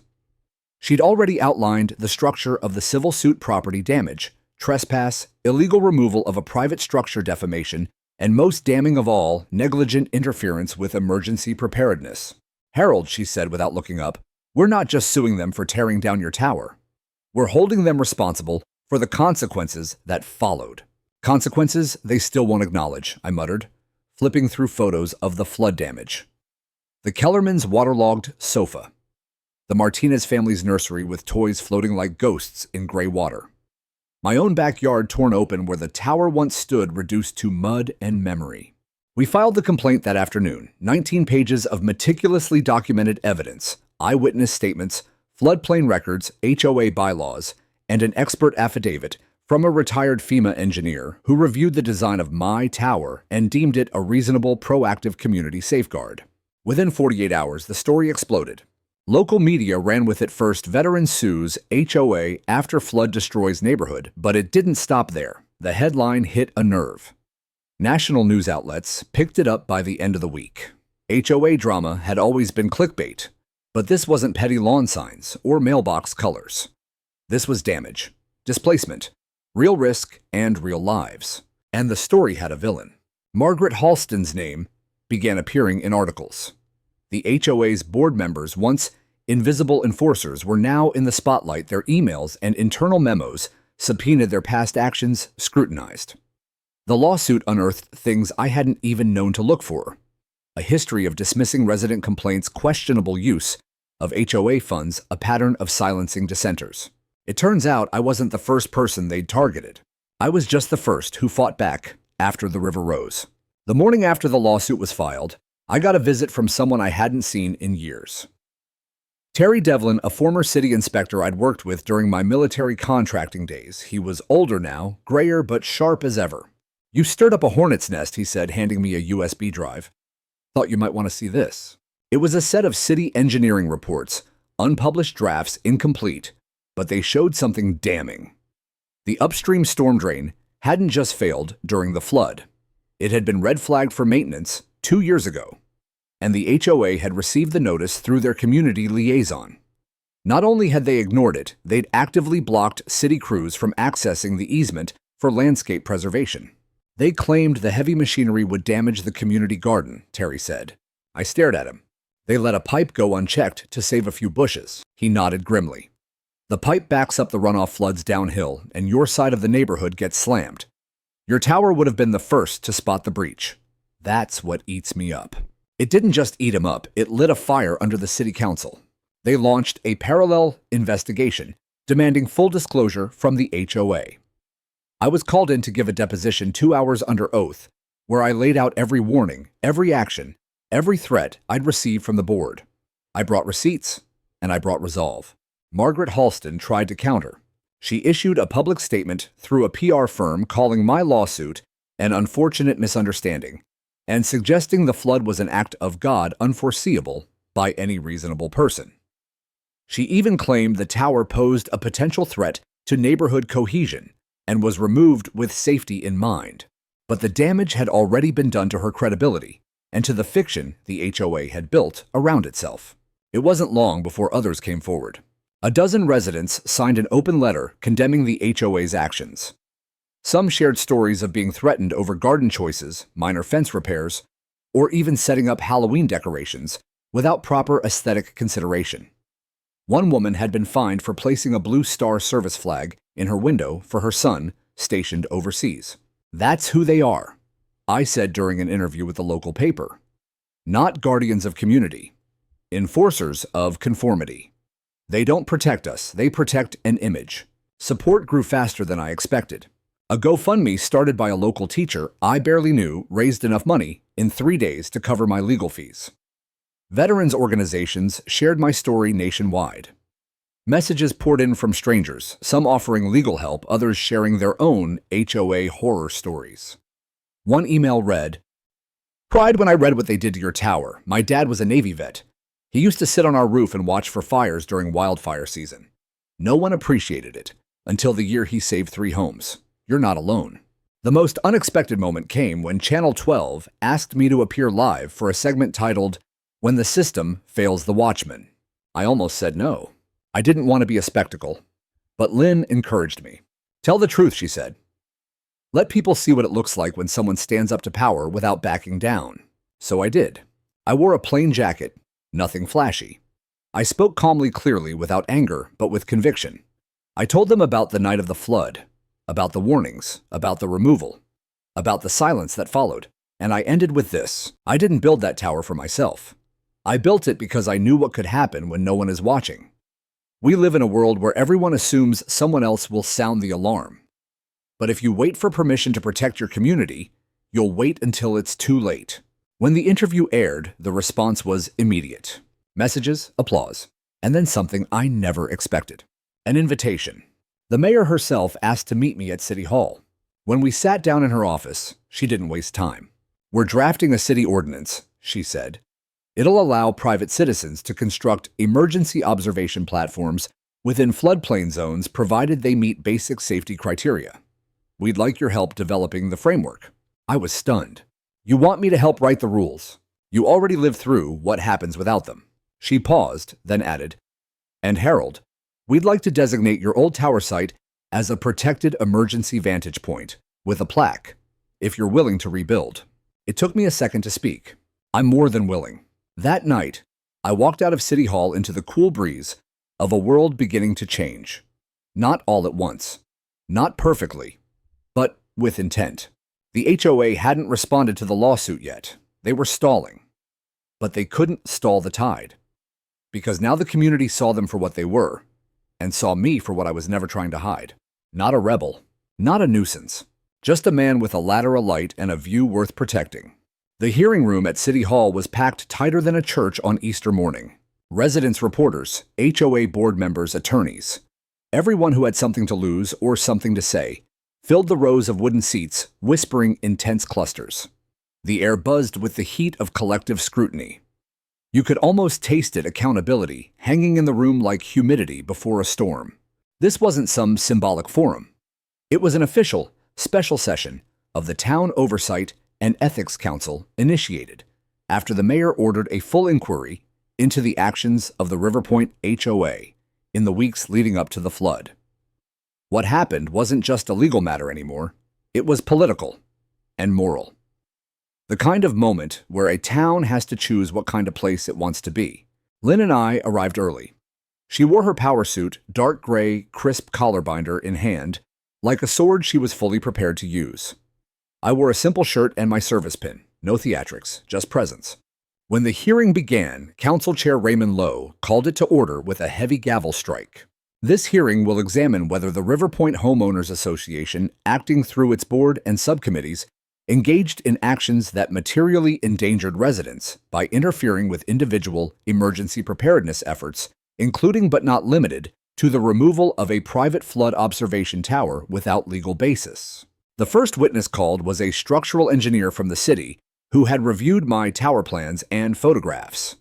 She'd already outlined the structure of the civil suit: property damage, trespass, illegal removal of a private structure, defamation, and most damning of all, negligent interference with emergency preparedness. Harold, she said without looking up, we're not just suing them for tearing down your tower. We're holding them responsible for the consequences that followed. Consequences they still won't acknowledge, I muttered, flipping through photos of the flood damage. The Kellerman's waterlogged sofa. The Martinez family's nursery with toys floating like ghosts in gray water. My own backyard torn open where the tower once stood, reduced to mud and memory. We filed the complaint that afternoon, 19 pages of meticulously documented evidence, eyewitness statements, floodplain records, HOA bylaws, and an expert affidavit from a retired FEMA engineer who reviewed the design of my tower and deemed it a reasonable, proactive community safeguard. Within 48 hours, the story exploded. Local media ran with it first. Veteran sues HOA after flood destroys neighborhood, but it didn't stop there. The headline hit a nerve. National news outlets picked it up by the end of the week. HOA drama had always been clickbait, but this wasn't petty lawn signs or mailbox colors. This was damage, displacement, real risk, and real lives. And the story had a villain. Margaret Halston's name began appearing in articles. The HOA's board members, once invisible enforcers, were now in the spotlight. Their emails and internal memos subpoenaed, their past actions scrutinized. The lawsuit unearthed things I hadn't even known to look for. A history of dismissing resident complaints, questionable use of HOA funds, a pattern of silencing dissenters. It turns out I wasn't the first person they'd targeted. I was just the first who fought back after the river rose. The morning after the lawsuit was filed, I got a visit from someone I hadn't seen in years. Terry Devlin, a former city inspector I'd worked with during my military contracting days. He was older now, grayer but sharp as ever. "You stirred up a hornet's nest," he said, handing me a USB drive. "Thought you might want to see this." It was a set of city engineering reports, unpublished drafts, incomplete, but they showed something damning. The upstream storm drain hadn't just failed during the flood. It had been red flagged for maintenance 2 years ago, and the HOA had received the notice through their community liaison. Not only had they ignored it, they'd actively blocked city crews from accessing the easement for landscape preservation. They claimed the heavy machinery would damage the community garden, Terry said. I stared at him. They let a pipe go unchecked to save a few bushes. He nodded grimly. The pipe backs up the runoff floods downhill, and your side of the neighborhood gets slammed. Your tower would have been the first to spot the breach. That's what eats me up. It didn't just eat him up, it lit a fire under the city council. They launched a parallel investigation, demanding full disclosure from the HOA. I was called in to give a deposition 2 hours under oath, where I laid out every warning, every action, every threat I'd received from the board. I brought receipts, and I brought resolve. Margaret Halston tried to counter. She issued a public statement through a PR firm calling my lawsuit an unfortunate misunderstanding and suggesting the flood was an act of God unforeseeable by any reasonable person. She even claimed the tower posed a potential threat to neighborhood cohesion and was removed with safety in mind. But the damage had already been done to her credibility and to the fiction the HOA had built around itself. It wasn't long before others came forward. A dozen residents signed an open letter condemning the HOA's actions. Some shared stories of being threatened over garden choices, minor fence repairs, or even setting up Halloween decorations without proper aesthetic consideration. One woman had been fined for placing a Blue Star service flag in her window for her son stationed overseas. That's who they are, I said during an interview with the local paper. Not guardians of community, enforcers of conformity. They don't protect us, they protect an image. Support grew faster than I expected. A GoFundMe started by a local teacher I barely knew raised enough money in 3 days to cover my legal fees. Veterans organizations shared my story nationwide. Messages poured in from strangers, some offering legal help, others sharing their own HOA horror stories. One email read, "Cried when I read what they did to your tower. My dad was a Navy vet. He used to sit on our roof and watch for fires during wildfire season. No one appreciated it until the year he saved 3 homes. You're not alone." The most unexpected moment came when Channel 12 asked me to appear live for a segment titled, "When the System Fails the Watchman." I almost said no. I didn't want to be a spectacle. But Lynn encouraged me. "Tell the truth," she said. "Let people see what it looks like when someone stands up to power without backing down." So I did. I wore a plain jacket, nothing flashy. I spoke calmly, clearly, without anger, but with conviction. I told them about the night of the flood, about the warnings, about the removal, about the silence that followed. And I ended with this. I didn't build that tower for myself. I built it because I knew what could happen when no one is watching. We live in a world where everyone assumes someone else will sound the alarm. But if you wait for permission to protect your community, you'll wait until it's too late. When the interview aired, the response was immediate. Messages, applause, and then something I never expected. An invitation. The mayor herself asked to meet me at City Hall. When we sat down in her office, she didn't waste time. "We're drafting a city ordinance," she said. "It'll allow private citizens to construct emergency observation platforms within floodplain zones provided they meet basic safety criteria. We'd like your help developing the framework." I was stunned. "You want me to help write the rules? You already lived through what happens without them." She paused, then added, "And Harold, we'd like to designate your old tower site as a protected emergency vantage point with a plaque, if you're willing to rebuild." It took me a second to speak. I'm more than willing. That night, I walked out of City Hall into the cool breeze of a world beginning to change. Not all at once, not perfectly, but with intent. The HOA hadn't responded to the lawsuit yet. They were stalling. But they couldn't stall the tide. Because now the community saw them for what they were, and saw me for what I was never trying to hide. Not a rebel, not a nuisance, just a man with a ladder alight and a view worth protecting. The hearing room at City Hall was packed tighter than a church on Easter morning. Residents, reporters, HOA board members, attorneys, everyone who had something to lose or something to say, filled the rows of wooden seats, whispering in tense clusters. The air buzzed with the heat of collective scrutiny. You could almost taste it, accountability, hanging in the room like humidity before a storm. This wasn't some symbolic forum. It was an official, special session of the Town Oversight and Ethics Council initiated after the mayor ordered a full inquiry into the actions of the River Point HOA in the weeks leading up to the flood. What happened wasn't just a legal matter anymore. It was political and moral. The kind of moment where a town has to choose what kind of place it wants to be. Lynn and I arrived early. She wore her power suit, dark gray, crisp collar binder in hand, like a sword she was fully prepared to use. I wore a simple shirt and my service pin. No theatrics, just presence. When the hearing began, Council Chair Raymond Lowe called it to order with a heavy gavel strike. This hearing will examine whether the River Point Homeowners Association, acting through its board and subcommittees, engaged in actions that materially endangered residents by interfering with individual emergency preparedness efforts, including but not limited to the removal of a private flood observation tower without legal basis. The first witness called was a structural engineer from the city who had reviewed my tower plans and photographs.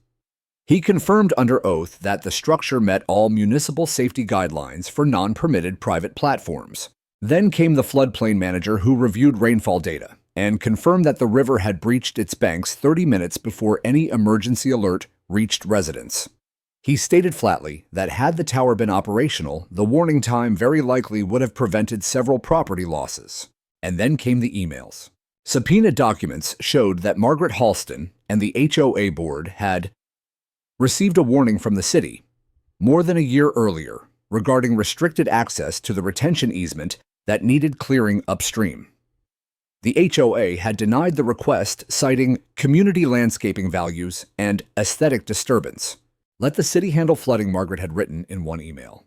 He confirmed under oath that the structure met all municipal safety guidelines for non-permitted private platforms. Then came the floodplain manager who reviewed rainfall data and confirmed that the river had breached its banks 30 minutes before any emergency alert reached residents. He stated flatly that had the tower been operational, the warning time very likely would have prevented several property losses. And then came the emails. Subpoenaed documents showed that Margaret Halston and the HOA board had received a warning from the city more than a year earlier regarding restricted access to the retention easement that needed clearing upstream. The HOA had denied the request, citing community landscaping values and aesthetic disturbance. "Let the city handle flooding," Margaret had written in one email.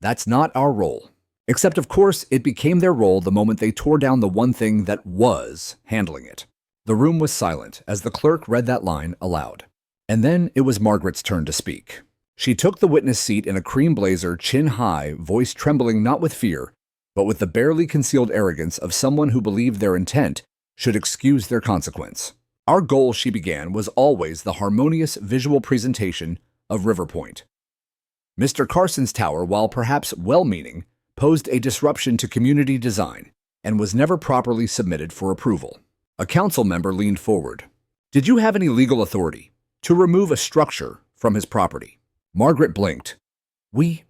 "That's not our role." Except, of course, it became their role the moment they tore down the one thing that was handling it. The room was silent as the clerk read that line aloud. And then it was Margaret's turn to speak. She took the witness seat in a cream blazer, chin high, voice trembling not with fear, but with the barely concealed arrogance of someone who believed their intent should excuse their consequence. "Our goal," she began, "was always the harmonious visual presentation of River Point. Mr. Carson's tower, while perhaps well-meaning, posed a disruption to community design and was never properly submitted for approval." A council member leaned forward. "Did you have any legal authority to remove a structure from his property?" Margaret blinked. We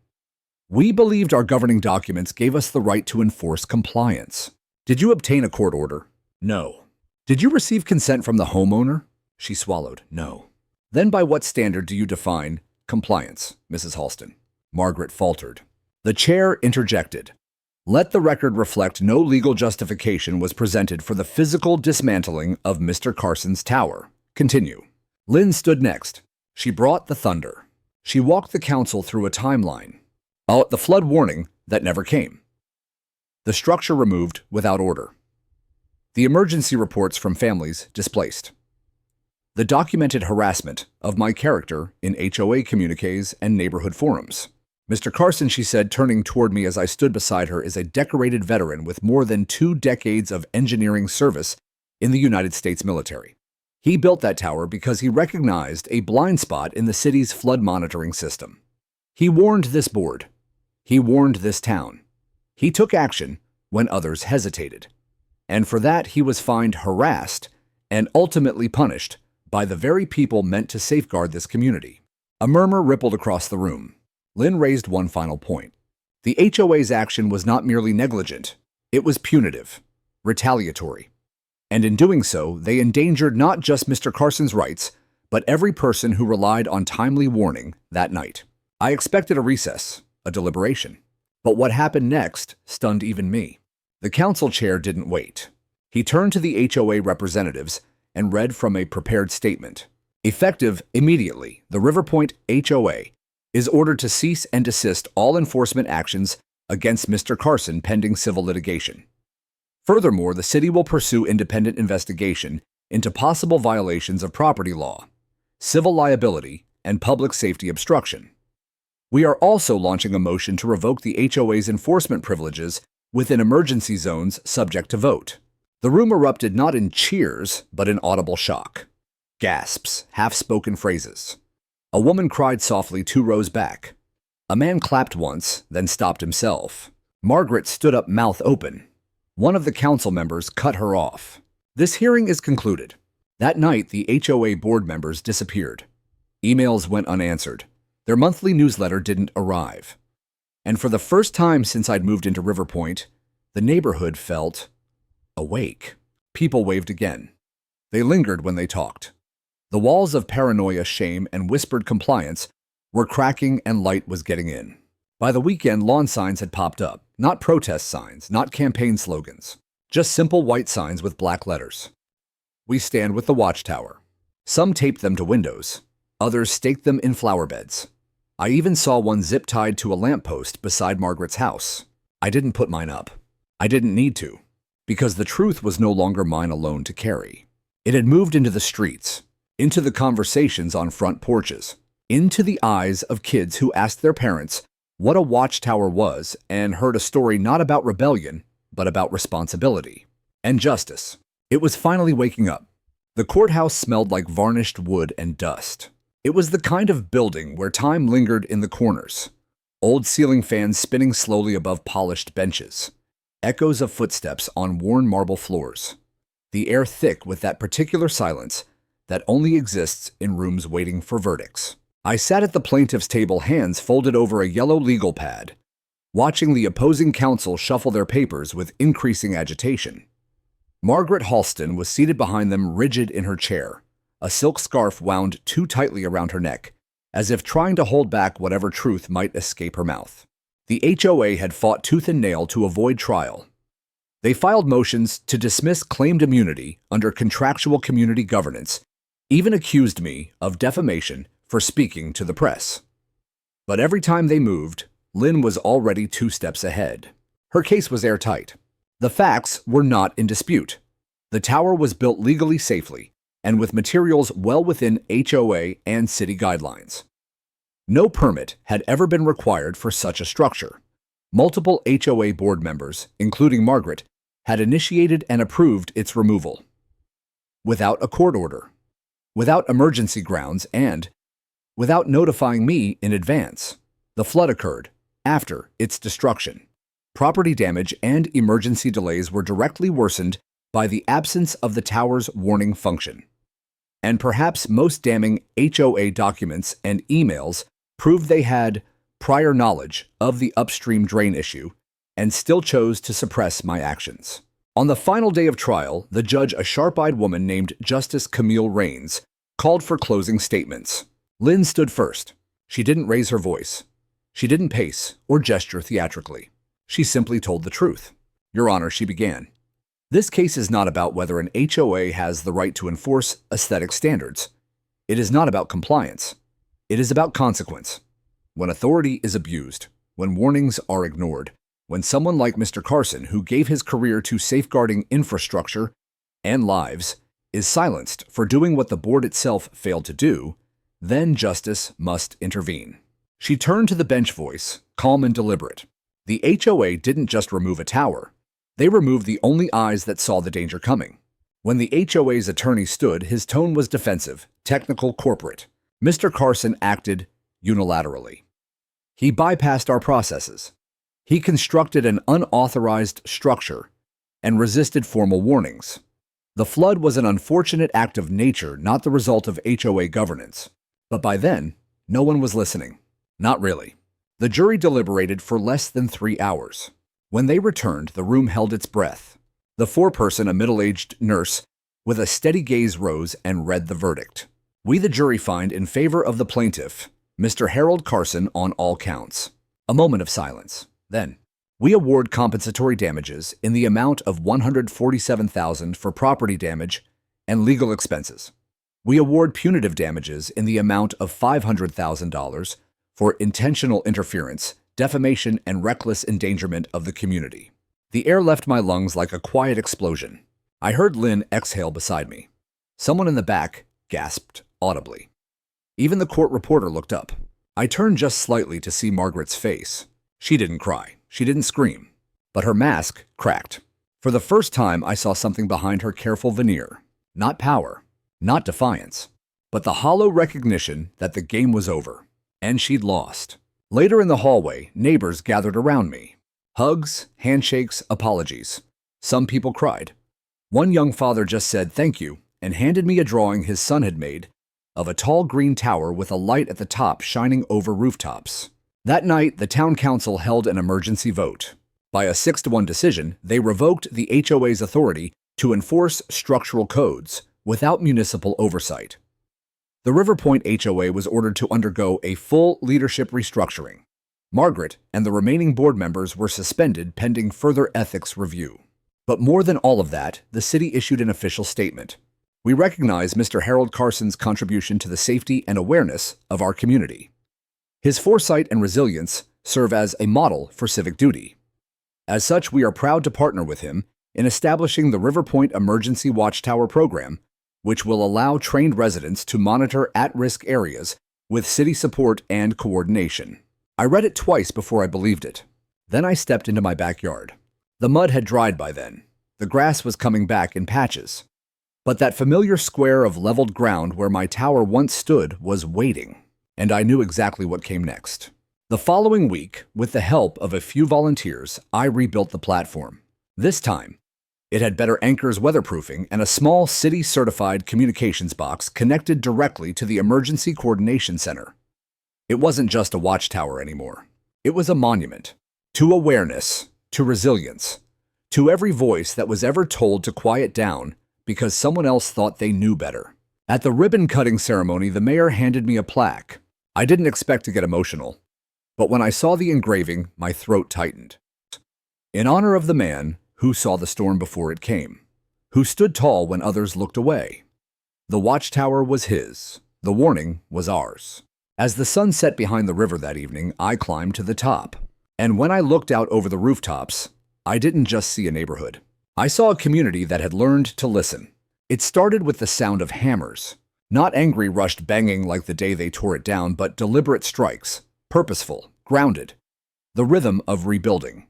believed our governing documents gave us the right to enforce compliance." "Did you obtain a court order?" "No." "Did you receive consent from the homeowner?" She swallowed. "No." "Then by what standard do you define compliance, Mrs. Halston?" Margaret faltered. The chair interjected. "Let the record reflect no legal justification was presented for the physical dismantling of Mr. Carson's tower. Continue." Lynn stood next. She brought the thunder. She walked the council through a timeline. The flood warning that never came. The structure removed without order. The emergency reports from families displaced. The documented harassment of my character in HOA communiques and neighborhood forums. Mr. Carson, she said, turning toward me as I stood beside her, is a decorated veteran with more than 2 decades of engineering service in the United States military. He built that tower because he recognized a blind spot in the city's flood monitoring system. He warned this board. He warned this town. He took action when others hesitated. And for that, he was fined, harassed, and ultimately punished by the very people meant to safeguard this community. A murmur rippled across the room. Lynn raised one final point. The HOA's action was not merely negligent. It was punitive, retaliatory. And in doing so, they endangered not just Mr. Carson's rights, but every person who relied on timely warning that night. I expected a recess, a deliberation. But what happened next stunned even me. The council chair didn't wait. He turned to the HOA representatives and read from a prepared statement. Effective immediately, the River Point HOA is ordered to cease and desist all enforcement actions against Mr. Carson pending civil litigation. Furthermore, the city will pursue independent investigation into possible violations of property law, civil liability, and public safety obstruction. We are also launching a motion to revoke the HOA's enforcement privileges within emergency zones subject to vote. The room erupted not in cheers, but in audible shock. Gasps, half-spoken phrases. A woman cried softly 2 rows back. A man clapped once, then stopped himself. Margaret stood up, mouth open. One of the council members cut her off. This hearing is concluded. That night, the HOA board members disappeared. Emails went unanswered. Their monthly newsletter didn't arrive. And for the first time since I'd moved into River Point, the neighborhood felt awake. People waved again. They lingered when they talked. The walls of paranoia, shame, and whispered compliance were cracking and light was getting in. By the weekend, lawn signs had popped up. Not protest signs, not campaign slogans. Just simple white signs with black letters. We stand with the Watchtower. Some taped them to windows. Others staked them in flower beds. I even saw one zip-tied to a lamppost beside Margaret's house. I didn't put mine up. I didn't need to, because the truth was no longer mine alone to carry. It had moved into the streets, into the conversations on front porches, into the eyes of kids who asked their parents what a watchtower was and heard a story not about rebellion, but about responsibility and justice. It was finally waking up. The courthouse smelled like varnished wood and dust. It was the kind of building where time lingered in the corners. Old ceiling fans spinning slowly above polished benches. Echoes of footsteps on worn marble floors. The air thick with that particular silence that only exists in rooms waiting for verdicts. I sat at the plaintiff's table, hands folded over a yellow legal pad, watching the opposing counsel shuffle their papers with increasing agitation. Margaret Halston was seated behind them, rigid in her chair, a silk scarf wound too tightly around her neck, as if trying to hold back whatever truth might escape her mouth. The HOA had fought tooth and nail to avoid trial. They filed motions to dismiss claimed immunity under contractual community governance, even accused me of defamation for speaking to the press. But every time they moved, Lynn was already 2 steps ahead. Her case was airtight. The facts were not in dispute. The tower was built legally, safely, and with materials well within HOA and city guidelines. No permit had ever been required for such a structure. Multiple HOA board members, including Margaret, had initiated and approved its removal. Without a court order, without emergency grounds, and without notifying me in advance. The flood occurred after its destruction. Property damage and emergency delays were directly worsened by the absence of the tower's warning function. And perhaps most damning, HOA documents and emails proved they had prior knowledge of the upstream drain issue and still chose to suppress my actions. On the final day of trial, the judge, a sharp-eyed woman named Justice Camille Raines, called for closing statements. Lynn stood first. She didn't raise her voice. She didn't pace or gesture theatrically. She simply told the truth. "Your Honor," she began, "this case is not about whether an HOA has the right to enforce aesthetic standards. It is not about compliance. It is about consequence. When authority is abused, when warnings are ignored, when someone like Mr. Carson, who gave his career to safeguarding infrastructure and lives, is silenced for doing what the board itself failed to do, then justice must intervene. She turned to the bench voice, calm and deliberate. The HOA didn't just remove a tower. They removed the only eyes that saw the danger coming. When the HOA's attorney stood, his tone was defensive, technical, corporate. Mr. Carson acted unilaterally. He bypassed our processes. He constructed an unauthorized structure and resisted formal warnings. The flood was an unfortunate act of nature, not the result of HOA governance. But by then, no one was listening. Not really. The jury deliberated for less than 3 hours. When they returned, the room held its breath. The foreperson, a middle-aged nurse, with a steady gaze rose and read the verdict. We, the jury, find in favor of the plaintiff, Mr. Harold Carson, on all counts. A moment of silence. Then, we award compensatory damages in the amount of $147,000 for property damage and legal expenses. We award punitive damages in the amount of $500,000 for intentional interference, defamation, and reckless endangerment of the community. The air left my lungs like a quiet explosion. I heard Lynn exhale beside me. Someone in the back gasped audibly. Even the court reporter looked up. I turned just slightly to see Margaret's face. She didn't cry. She didn't scream. But her mask cracked. For the first time, I saw something behind her careful veneer. Not power, not defiance, but the hollow recognition that the game was over, and she'd lost. Later in the hallway, neighbors gathered around me. Hugs, handshakes, apologies. Some people cried. One young father just said thank you and handed me a drawing his son had made of a tall green tower with a light at the top shining over rooftops. That night, the town council held an emergency vote. By a 6-1 decision, they revoked the HOA's authority to enforce structural codes without municipal oversight. The River Point HOA was ordered to undergo a full leadership restructuring. Margaret and the remaining board members were suspended pending further ethics review. But more than all of that, the city issued an official statement. We recognize Mr. Harold Carson's contribution to the safety and awareness of our community. His foresight and resilience serve as a model for civic duty. As such, we are proud to partner with him in establishing the River Point Emergency Watchtower program, which will allow trained residents to monitor at-risk areas with city support and coordination. I read it twice before I believed it. Then I stepped into my backyard. The mud had dried by then. The grass was coming back in patches. But that familiar square of leveled ground where my tower once stood was waiting, and I knew exactly what came next. The following week, with the help of a few volunteers, I rebuilt the platform. This time, it had better anchors, weatherproofing, and a small city-certified communications box connected directly to the Emergency Coordination Center. It wasn't just a watchtower anymore. It was a monument to awareness, to resilience, to every voice that was ever told to quiet down because someone else thought they knew better. At the ribbon-cutting ceremony, the mayor handed me a plaque. I didn't expect to get emotional, but when I saw the engraving, my throat tightened. In honor of the man who saw the storm before it came, who stood tall when others looked away. The watchtower was his. The warning was ours. As the sun set behind the river that evening, I climbed to the top. And when I looked out over the rooftops, I didn't just see a neighborhood. I saw a community that had learned to listen. It started with the sound of hammers. Not angry rushed banging like the day they tore it down, but deliberate strikes, purposeful, grounded. The rhythm of rebuilding.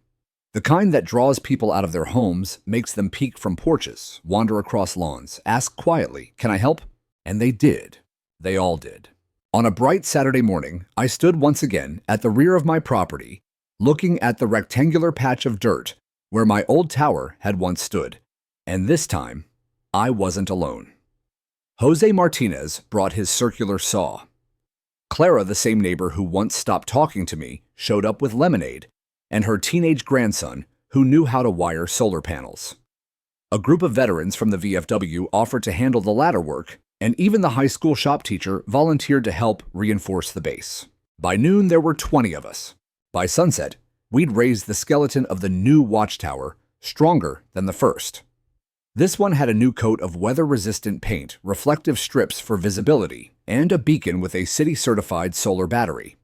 The kind that draws people out of their homes, makes them peek from porches, wander across lawns, ask quietly, "Can I help?" And they did. They all did. On a bright Saturday morning, I stood once again at the rear of my property, looking at the rectangular patch of dirt where my old tower had once stood. And this time, I wasn't alone. Jose Martinez brought his circular saw. Clara, the same neighbor who once stopped talking to me, showed up with lemonade, and her teenage grandson, who knew how to wire solar panels. A group of veterans from the VFW offered to handle the ladder work, and even the high school shop teacher volunteered to help reinforce the base. By noon, there were 20 of us. By sunset, we'd raised the skeleton of the new watchtower, stronger than the first. This one had a new coat of weather-resistant paint, reflective strips for visibility, and a beacon with a city-certified solar battery.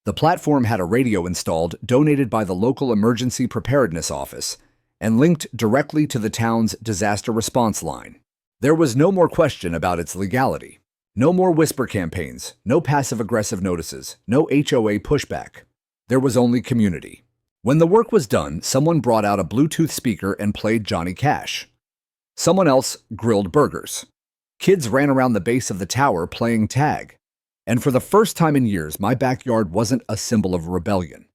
The platform had a radio installed donated by the local emergency preparedness office and linked directly to the town's disaster response line. There was no more question about its legality. No more whisper campaigns, no passive-aggressive notices, no HOA pushback. There was only community. When the work was done, someone brought out a Bluetooth speaker and played Johnny Cash. Someone else grilled burgers. Kids ran around the base of the tower playing tag. And for the first time in years, my backyard wasn't a symbol of rebellion.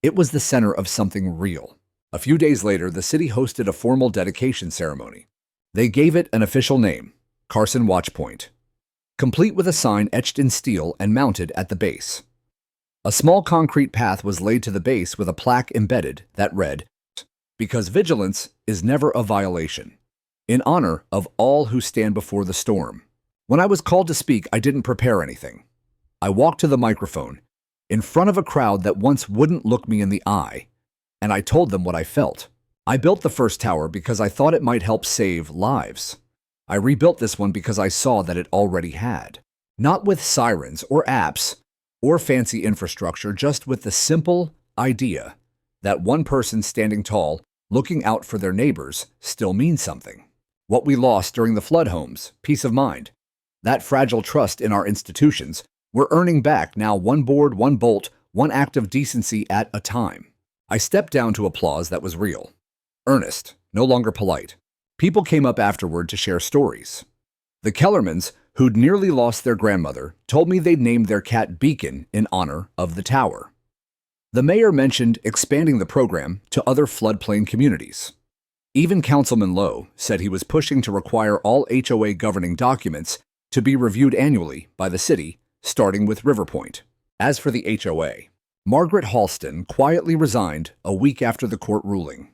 It was the center of something real. A few days later, the city hosted a formal dedication ceremony. They gave it an official name, Carson Watchpoint, complete with a sign etched in steel and mounted at the base. A small concrete path was laid to the base with a plaque embedded that read, "Because vigilance is never a violation. In honor of all who stand before the storm." When I was called to speak, I didn't prepare anything. I walked to the microphone, in front of a crowd that once wouldn't look me in the eye, and I told them what I felt. I built the first tower because I thought it might help save lives. I rebuilt this one because I saw that it already had. Not with sirens or apps or fancy infrastructure, just with the simple idea that one person standing tall, looking out for their neighbors, still means something. What we lost during the flood homes, peace of mind, that fragile trust in our institutions, we're earning back now, one board, one bolt, one act of decency at a time. I stepped down to applause that was real. Earnest, no longer polite. People came up afterward to share stories. The Kellermans, who'd nearly lost their grandmother, told me they'd named their cat Beacon in honor of the tower. The mayor mentioned expanding the program to other floodplain communities. Even Councilman Lowe said he was pushing to require all HOA governing documents to be reviewed annually by the city, starting with Riverpoint. As for the HOA, Margaret Halston quietly resigned a week after the court ruling.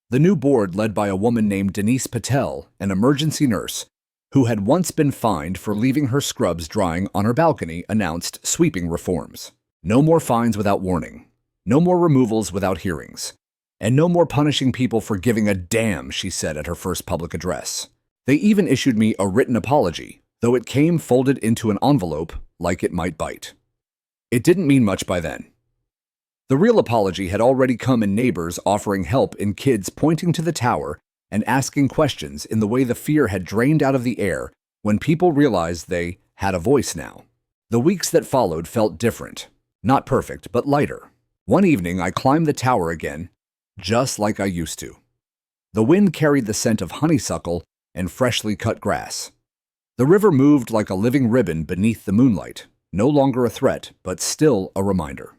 The new board, led by a woman named Denise Patel, an emergency nurse, who had once been fined for leaving her scrubs drying on her balcony, announced sweeping reforms. No more fines without warning, no more removals without hearings, and no more punishing people for giving a damn, she said at her first public address. They even issued me a written apology, though it came folded into an envelope like it might bite. It didn't mean much by then. The real apology had already come in neighbors offering help, in kids pointing to the tower and asking questions, in the way the fear had drained out of the air when people realized they had a voice now. The weeks that followed felt different. Not perfect, but lighter. One evening, I climbed the tower again, just like I used to. The wind carried the scent of honeysuckle and freshly cut grass. The river moved like a living ribbon beneath the moonlight, no longer a threat, but still a reminder.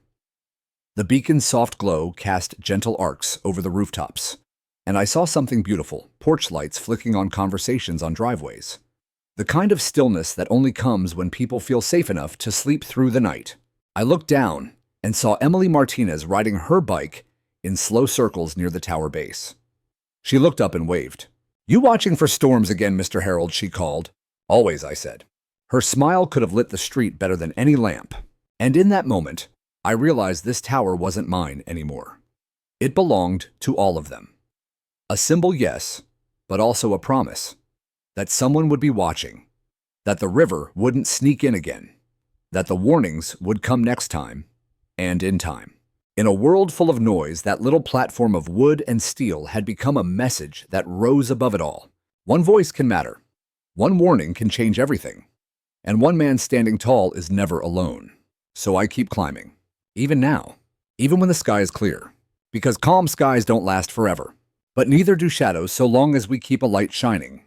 The beacon's soft glow cast gentle arcs over the rooftops, and I saw something beautiful, porch lights flicking on conversations on driveways. The kind of stillness that only comes when people feel safe enough to sleep through the night. I looked down and saw Emily Martinez riding her bike in slow circles near the tower base. She looked up and waved. "You watching for storms again, Mr. Harold?" she called. "Always," I said. Her smile could have lit the street better than any lamp. And in that moment, I realized this tower wasn't mine anymore. It belonged to all of them. A symbol, yes, but also a promise. That someone would be watching. That the river wouldn't sneak in again. That the warnings would come next time, and in time. In a world full of noise, that little platform of wood and steel had become a message that rose above it all. One voice can matter. One warning can change everything. And one man standing tall is never alone. So I keep climbing. Even now. Even when the sky is clear. Because calm skies don't last forever. But neither do shadows, so long as we keep a light shining.